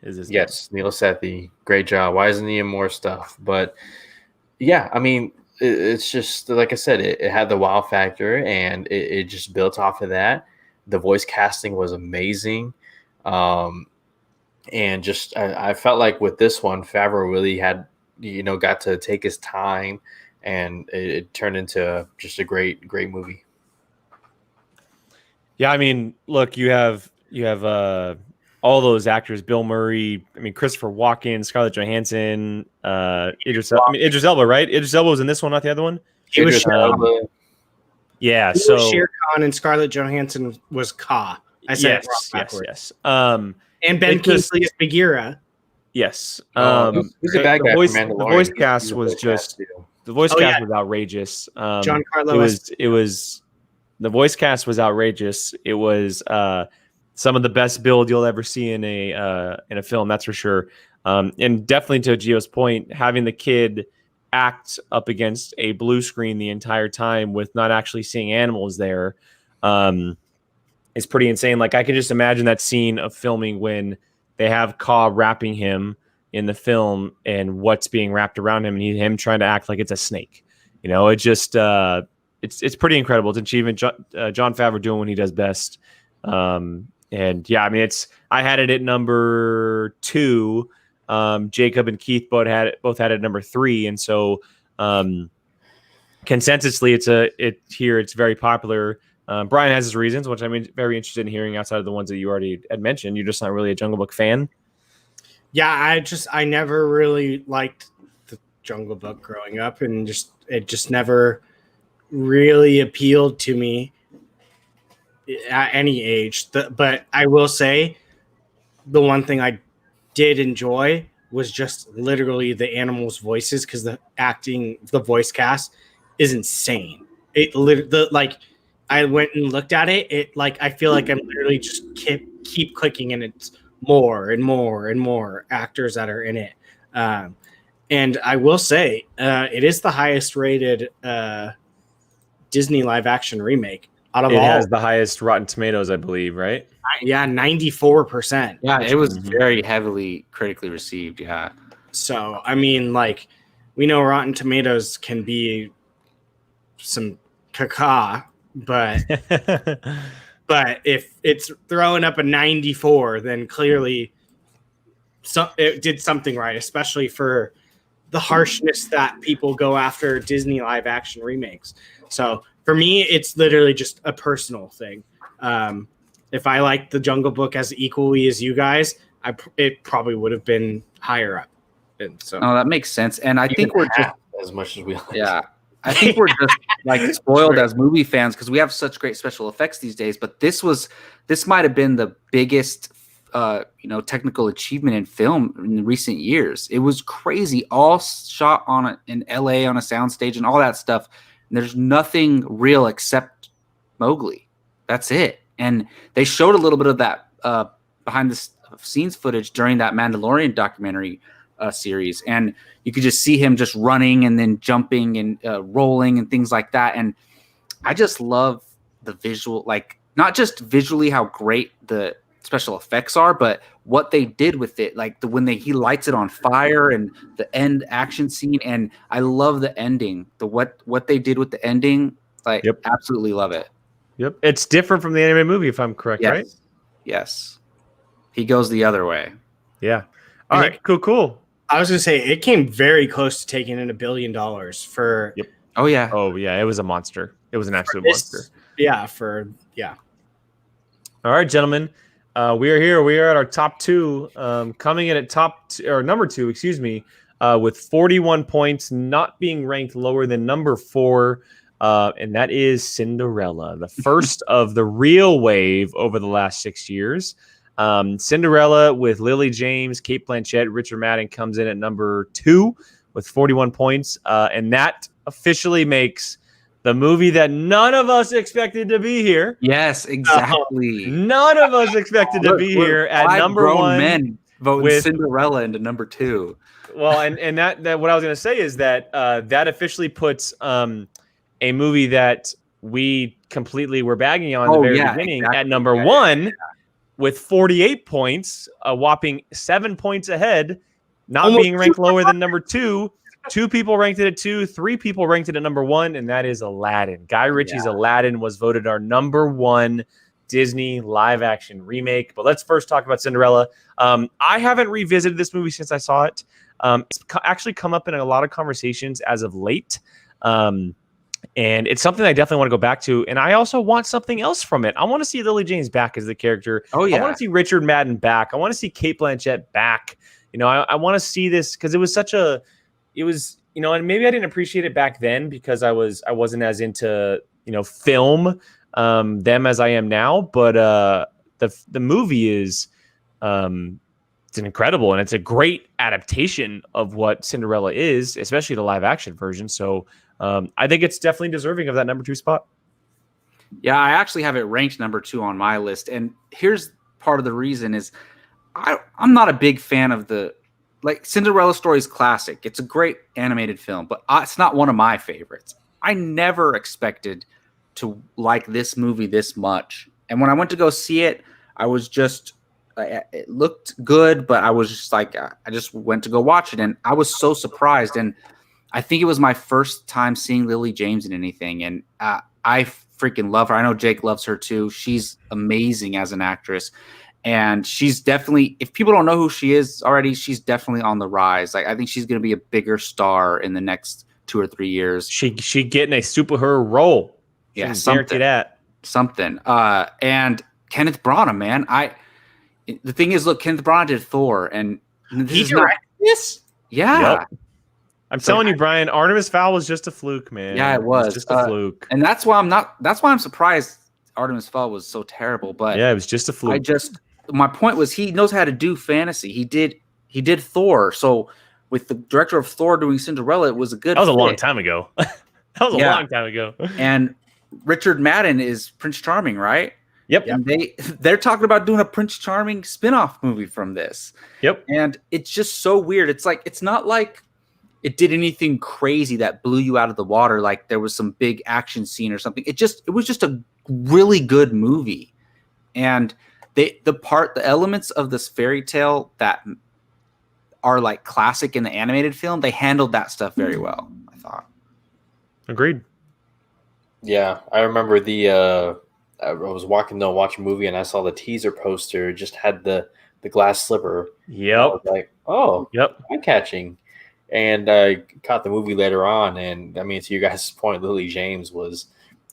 is his name. Yes, Neil Sethi, great job. Why isn't he in more stuff? But yeah, I mean, it's just like I said, it had the wow factor, and it just built off of that. The voice casting was amazing, and just I felt like with this one, Favreau really had got to take his time, and it turned into just a great movie. Yeah, I mean, look, you have all those actors: Bill Murray, Christopher Walken, Scarlett Johansson, Idris Elba, right? Idris Elba was in this one, not the other one. He was yeah. He So was Shere Khan and Scarlett Johansson was Ka. I said yes. And Ben Kingsley is Bagheera. Yes. He's a bad guy. The voice cast was just was outrageous. John Carlo. The voice cast was outrageous. It was some of the best build you'll ever see in a film, that's for sure. And definitely to Gio's point, having the kid act up against a blue screen the entire time with not actually seeing animals there is pretty insane. Like, I can just imagine that scene of filming when they have Ka wrapping him in the film and what's being wrapped around him, and him trying to act like it's a snake. It just it's pretty incredible. It's an achievement. Jon Favreau doing what he does best. And yeah, I mean, I had it at number 2. Jacob and Keith both had it at number 3, and so consensusly, it's very popular. Brian has his reasons, which I'm very interested in hearing outside of the ones that you already had mentioned. You're just not really a Jungle Book fan. Yeah, I never really liked the Jungle Book growing up, and it just never really appealed to me at any age. But I will say the one thing I did enjoy was just literally the animals' voices, because the voice cast is insane. I went and looked at it. I feel like I'm literally just keep clicking, and it's more and more and more actors that are in it. And I will say it is the highest rated Disney live action remake out of all. It has the highest Rotten Tomatoes, I believe, right? Yeah, 94%. Yeah, it was very heavily critically received. Yeah. So, I mean, we know Rotten Tomatoes can be some caca, but if it's throwing up a 94, then clearly it did something right, especially for the harshness that people go after Disney live action remakes. So for me, it's literally just a personal thing. If I liked The Jungle Book as equally as you guys, it probably would have been higher up. And so, that makes sense. And I think we're just as much as we like. Yeah. I think we're just spoiled as movie fans because we have such great special effects these days. But this might have been the biggest, technical achievement in film in recent years. It was crazy, all shot in LA on a soundstage and all that stuff. And there's nothing real except Mowgli. That's it. And they showed a little bit of that behind the scenes footage during that Mandalorian documentary series, and you could just see him just running and then jumping and rolling and things like that. And I just love the visual, not just visually how great the special effects are, but what they did with it, like he lights it on fire and the end action scene. And I love the ending, what they did with the ending. Like, absolutely love it. Yep, it's different from the animated movie, if I'm correct, right? Yes, he goes the other way. Yeah. All right. Cool. I was gonna say it came very close to taking in $1 billion for. Yep. Oh yeah. It was a monster. It was an absolute monster. Yeah. All right, gentlemen. We are here. We are at our top two. Coming in at number two, excuse me, with 41 points, not being ranked lower than number 4. And that is Cinderella, the first of the real wave over the last 6 years. Cinderella with Lily James, Cate Blanchett, Richard Madden comes in at number 2 with 41 points. And that officially makes the movie that none of us expected to be here. Yes, exactly. None of us expected to be here at number 1. Men voting Cinderella into number 2. Well, and that what I was going to say is that that officially puts a movie that we completely were bagging on the very beginning at number 1 with 48 points, a whopping 7 points ahead, not almost being ranked lower than number 2. 2 people ranked it at 2, 3 people ranked it at number 1, and that is Aladdin. Guy Ritchie's Aladdin was voted our number 1 Disney live action remake. But let's first talk about Cinderella. I haven't revisited this movie since I saw it. It's actually come up in a lot of conversations as of late. And it's something I definitely want to go back to. And I also want something else from it. I want to see Lily James back as the character. Oh, yeah. I want to see Richard Madden back. I want to see Cate Blanchett back. You know, I want to see this because it was and maybe I didn't appreciate it back then because I wasn't as into, film them as I am now. But the movie is it's incredible, and it's a great adaptation of what Cinderella is, especially the live action version. So I think it's definitely deserving of that number 2 spot. Yeah, I actually have it ranked number 2 on my list. And here's part of the reason is I'm not a big fan of Cinderella story is classic. It's a great animated film, but it's not one of my favorites. I never expected to like this movie this much. And when I went to go see it, I was just, it looked good, but I was just like, I just went to go watch it. And I was so surprised. And I think it was my first time seeing Lily James in anything. And I freaking love her. I know Jake loves her too. She's amazing as an actress. And she's definitely, if people don't know who she is already, she's definitely on the rise. Like, I think she's going to be a bigger star in the next 2 or 3 years. She getting a superhero role. Yeah, something. And Kenneth Branagh, man. The thing is, look, Kenneth Branagh did Thor, and he directed this. Yeah. Yep. I'm telling you, Brian, Artemis Fowl was just a fluke, man. Yeah, it was just a fluke. And that's why I'm surprised Artemis Fowl was so terrible. But yeah, it was just a fluke. My point was he knows how to do fantasy. He did Thor. So with the director of Thor doing Cinderella, it was a good. That was a long time ago. Long time ago. And Richard Madden is Prince Charming, right? Yep. And they're talking about doing a Prince Charming spin-off movie from this. Yep. And it's just so weird. It's not like it did anything crazy that blew you out of the water. Like there was some big action scene or something. It was just a really good movie. And the elements of this fairy tale that are like classic in the animated film, they handled that stuff very well, I thought. Agreed. Yeah, I remember I was watching a movie and I saw the teaser poster. It just had the glass slipper. Yep. I was like, oh, yep, eye-catching. And I caught the movie later on. And I mean, to you guys' point, Lily James was,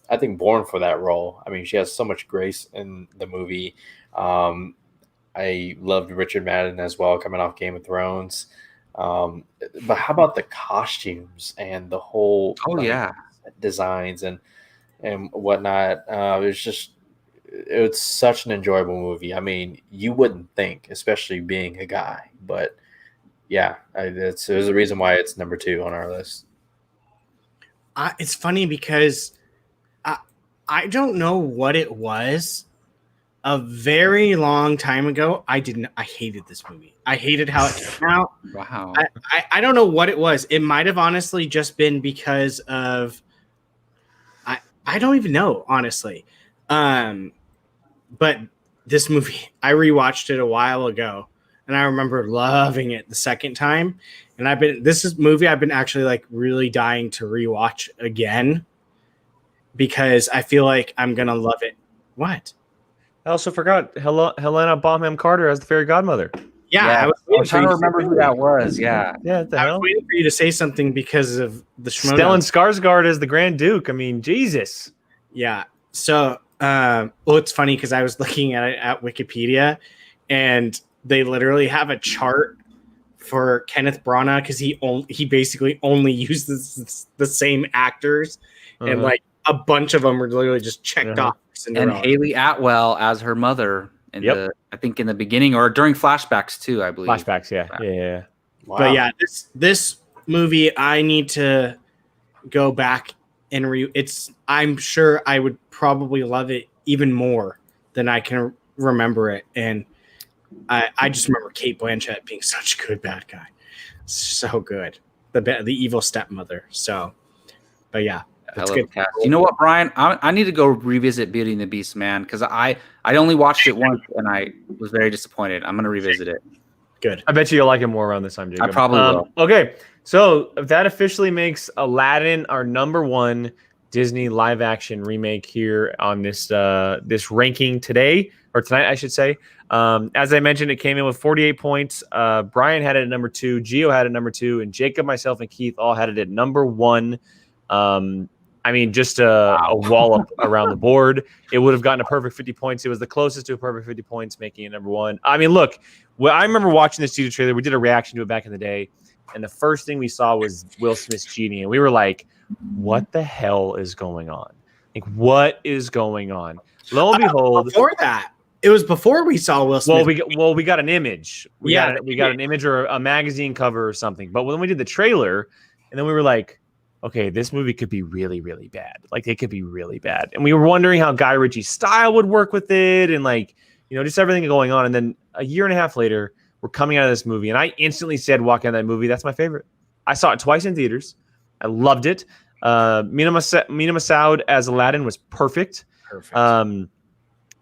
I think, born for that role. I mean, she has so much grace in the movie. I loved Richard Madden as well, coming off Game of Thrones. But how about the costumes and the whole designs and whatnot? It's such an enjoyable movie. I mean, you wouldn't think, especially being a guy, but yeah, there's a reason why it's number 2 on our list. It's funny because I don't know what it was. A very long time ago, I hated this movie. I hated how it came out. Wow. I don't know what it was. It might have honestly just been because of I don't even know, honestly. but this movie, I rewatched it a while ago, and I remember loving it the second time. And this movie I've been actually like really dying to rewatch again because I feel like I'm gonna love it. What? I also forgot Helena Bonham Carter as the fairy godmother. Yeah, I was trying to remember who that was. Yeah, I was waiting for you to say something because of the Stellan Skarsgård as the Grand Duke. I mean, Jesus. Yeah. So, it's funny because I was looking at it at Wikipedia, and they literally have a chart for Kenneth Branagh because he basically only uses the same actors, and like a bunch of them were literally just checked off. Cinderella. And Haley Atwell as her mother I think in the beginning or during flashbacks too, I believe. Flashbacks, yeah. Wow. But yeah, this movie I need to go back and I'm sure I would probably love it even more than I can remember it. And I just remember Cate Blanchett being such a good bad guy. So good. The evil stepmother. So, but yeah. That's good. You know what, Brian? I need to go revisit Beauty and the Beast, man, because I only watched it once and I was very disappointed. I'm going to revisit it. Good. I bet you'll like it more around this time, Jacob. I probably will. Okay, so that officially makes Aladdin our number one Disney live-action remake here on this ranking today, or tonight, I should say. As I mentioned, it came in with 48 points. Brian had it at number 2, Gio had it at number 2, and Jacob, myself, and Keith all had it at number 1. I mean, just a wallop around the board. It would have gotten a perfect 50 points. It was the closest to a perfect 50 points, making it number 1. I mean, look, I remember watching this teaser trailer. We did a reaction to it back in the day, and the first thing we saw was Will Smith's Genie, and we were like, what the hell is going on? Like, what is going on? Lo and behold. Before that, it was before we saw Will Smith. We got an image. We got an image or a magazine cover or something. But when we did the trailer, and then we were like, okay, this movie could be really, really bad. Like, it could be really bad. And we were wondering how Guy Ritchie's style would work with it and, like, you know, just everything going on. And then a year and a half later, we're coming out of this movie. And I instantly said, walking out of that movie, that's my favorite. I saw it twice in theaters. I loved it. Mina Massoud as Aladdin was perfect.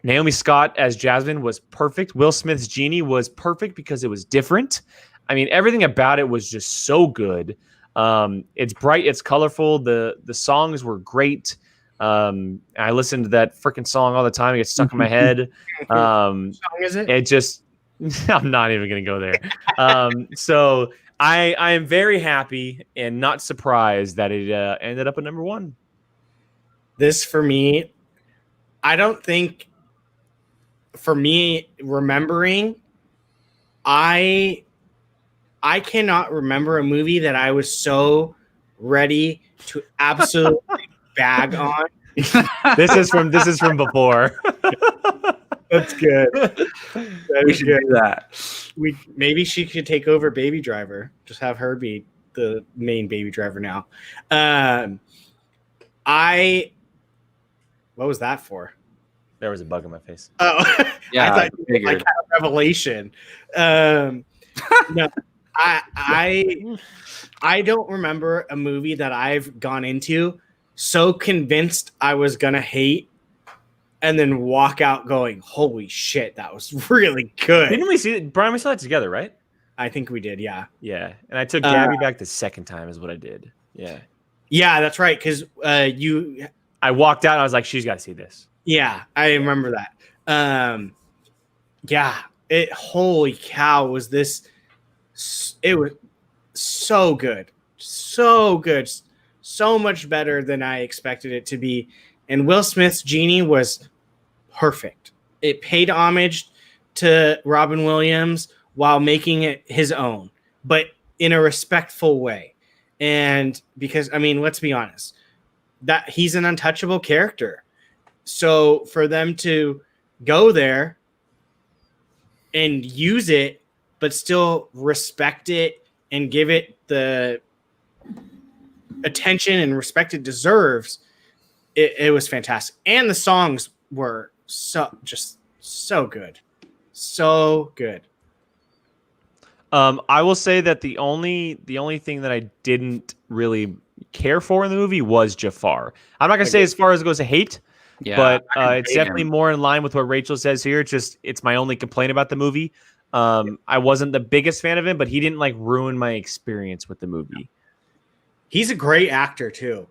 Naomi Scott as Jasmine was perfect. Will Smith's Genie was perfect because it was different. I mean, everything about it was just so good. It's bright, it's colorful. The songs were great. I listened to that freaking song all the time. It gets stuck in my head. What song is it? It just, I'm not even going to go there. So I am very happy and not surprised that it ended up at number 1. This for me, I don't think for me remembering, I cannot remember a movie that I was so ready to absolutely bag on. This is from before. That's good. We should do that. Maybe she could take over Baby Driver. Just have her be the main Baby Driver now. What was that for? There was a bug in my face. Oh, yeah, I thought you were like a revelation. No, I don't remember a movie that I've gone into so convinced I was gonna hate, and then walk out going, "Holy shit, that was really good." Didn't we see it, Brian? We saw it together, right? I think we did. Yeah. Yeah, and I took Gabby back the second time, is what I did. Yeah. Yeah, that's right. Because I walked out and I was like, "She's got to see this." Yeah, I remember that. Yeah, holy cow, was this? It was so good, so much better than I expected it to be. And Will Smith's Genie was perfect. It paid homage to Robin Williams while making it his own, but in a respectful way. And because, I mean, let's be honest, that he's an untouchable character. So for them to go there and use it, but still respect it and give it the attention and respect it deserves, it was fantastic. And the songs were so good. So good. I will say that the only thing that I didn't really care for in the movie was Jafar. I'm not gonna say as far as it goes to hate, Yeah, but it's definitely more in line with what Rachel says here. It's my only complaint about the movie. I wasn't the biggest fan of him, but he didn't like ruin my experience with the movie. He's a great actor too.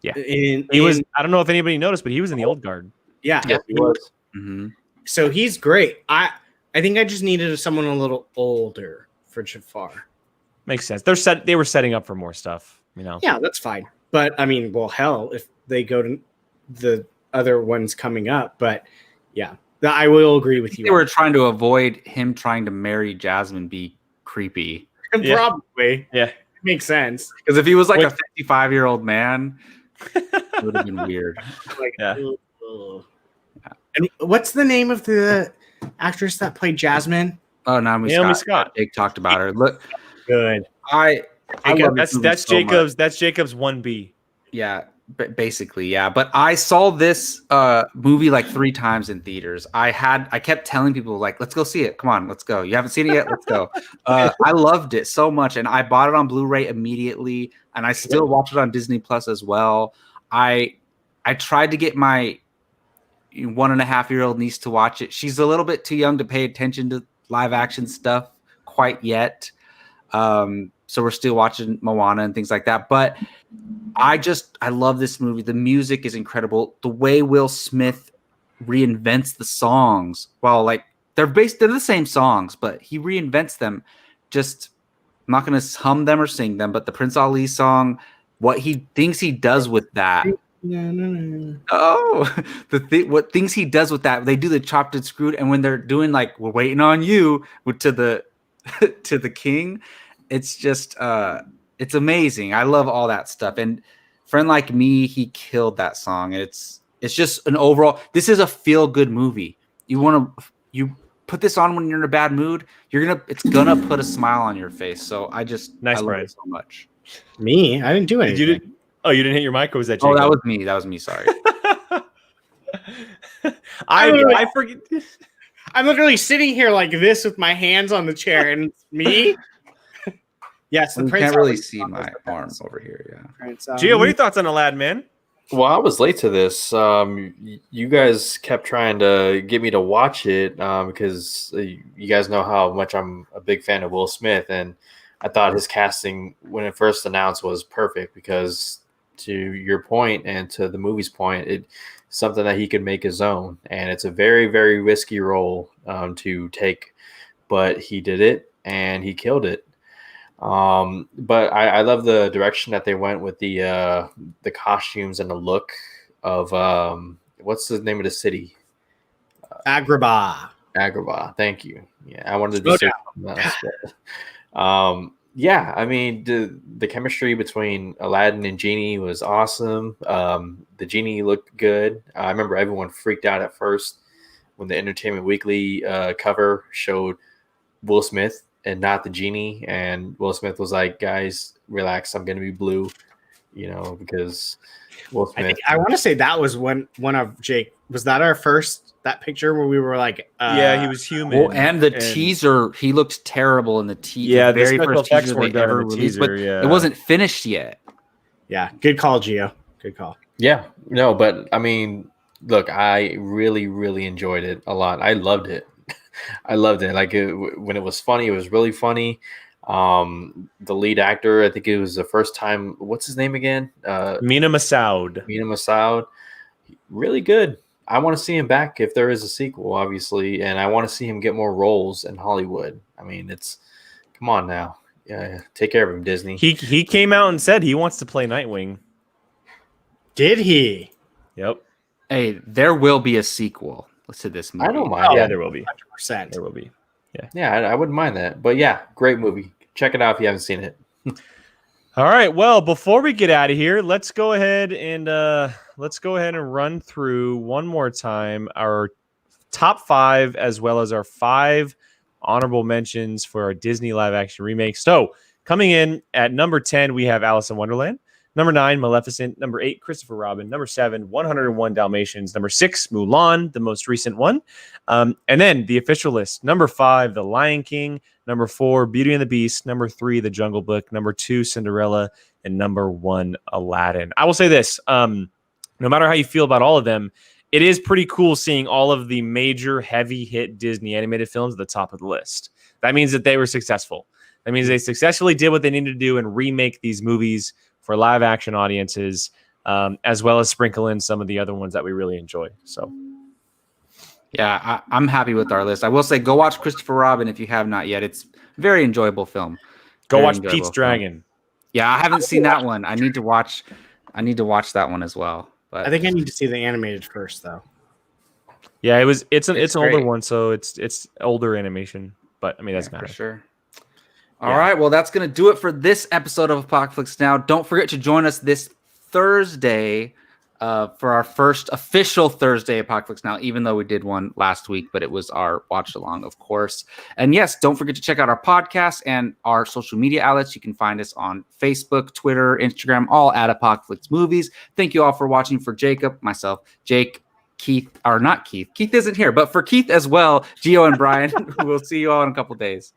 Yeah, he was. I don't know if anybody noticed, but he was in the Old Guard. Yeah, yes, he was. Mm-hmm. So he's great. I think I just needed someone a little older for Jafar. Makes sense. They were setting up for more stuff, you know. Yeah, that's fine. But I mean, well, hell, if they go to the other ones coming up, but yeah, I will agree with you. They were trying to avoid him trying to marry Jasmine be creepy. Probably. Yeah. Makes sense. Because if he was like a 55-year-old man, it would have been weird. Like, yeah. And what's the name of the actress that played Jasmine? Oh, Naomi Scott. Jake talked about her. Look, good. I love that's so Jacob's. much. That's Jacob's 1B. Yeah, basically, yeah. But I saw this movie like 3 times in theaters. I kept telling people like, "Let's go see it. Come on, let's go. You haven't seen it yet? Let's go." I loved it so much, and I bought it on Blu-ray immediately, and I still watch it on Disney Plus as well. I tried to get my 1.5-year-old niece to watch it. She's a little bit too young to pay attention to live action stuff quite yet. So we're still watching Moana and things like that. But I love this movie. The music is incredible. The way Will Smith reinvents the songs, while like they're the same songs, but he reinvents them. Just I'm not gonna hum them or sing them, but the Prince Ali song, what he thinks he does with that. Oh, what things he does with that. They do the chopped and screwed, and when they're doing like "We're Waiting on You" to the to the king, it's just it's amazing. I love all that stuff. And Friend Like Me, he killed that song. And it's just an overall. This is a feel good movie. You put this on when you're in a bad mood. It's gonna put a smile on your face. So I love it so much. Me, I didn't do anything. You didn't hit your mic, or was that Jacob? Oh, that was me. That was me. Sorry. I forget. I'm literally sitting here like this with my hands on the chair, and it's me. Yes, you can't really see my arm over here. Yeah. Gio, what are your thoughts on Aladdin, man? Well, I was late to this. You guys kept trying to get me to watch it because you guys know how much I'm a big fan of Will Smith, and I thought his casting when it first announced was perfect because, to your point and to the movie's point, it's something that he could make his own, and it's a very, very risky role to take, but he did it and he killed it. But I love the direction that they went with the costumes and the look of what's the name of the city? Agrabah. Thank you. Yeah, I wanted to say yeah, I mean the chemistry between Aladdin and Genie was awesome. The Genie looked good. I remember everyone freaked out at first when the Entertainment Weekly cover showed Will Smith and not the Genie, and Will Smith was like, "Guys, relax. I'm gonna be blue," because Will Smith. I want to say that was one of Jake. Was that our first picture where we were like, yeah, he was human. Well, and the teaser, he looked terrible in the teaser. Yeah, the very first teaser they ever released, but it wasn't finished yet. Yeah, good call, Gio. Good call. Yeah, no, but I mean, look, I really, really enjoyed it a lot. I loved it. I loved it. Like when it was funny, it was really funny. The lead actor, I think it was the first time. What's his name again? Mina Massoud. Really good. I want to see him back if there is a sequel, obviously, and I want to see him get more roles in Hollywood. I mean, come on now. Yeah, take care of him, Disney. He came out and said he wants to play Nightwing. Did he? Yep. Hey, there will be a sequel to this movie. I don't mind. Yeah, there will be. 100%. There will be. Yeah. Yeah, I wouldn't mind that. But yeah, great movie. Check it out if you haven't seen it. All right. Well, before we get out of here, let's go ahead and run through one more time our top 5 as well as our 5 honorable mentions for our Disney live action remakes. So coming in at number 10, we have Alice in Wonderland. Number 9, Maleficent. Number 8, Christopher Robin. Number 7, 101 Dalmatians. Number 6, Mulan, the most recent one. And then the official list. Number 5, The Lion King. Number 4, Beauty and the Beast. Number 3, The Jungle Book. Number 2, Cinderella. And number 1, Aladdin. I will say this. No matter how you feel about all of them, it is pretty cool seeing all of the major heavy hit Disney animated films at the top of the list. That means that they were successful. That means they successfully did what they needed to do and remake these movies for live action audiences, as well as sprinkle in some of the other ones that we really enjoy. So, yeah, I'm happy with our list. I will say, go watch Christopher Robin if you have not yet. It's a very enjoyable film. Go watch Pete's Dragon. Yeah, I haven't seen that one. I need to watch that one as well. But I think I need to see the animated first, though. Yeah, it's an older one, so it's older animation. But I mean, that's matter. For sure. All right, well, that's going to do it for this episode of Apocaflix Now. Don't forget to join us this Thursday for our first official Thursday Apocaflix Now, even though we did one last week, but it was our watch along, of course. And yes, don't forget to check out our podcast and our social media outlets. You can find us on Facebook, Twitter, Instagram, all at Apocaflix Movies. Thank you all for watching. For Jacob, myself, Jake, Keith, or not Keith. Keith isn't here, but for Keith as well, Gio and Brian, we'll see you all in a couple days.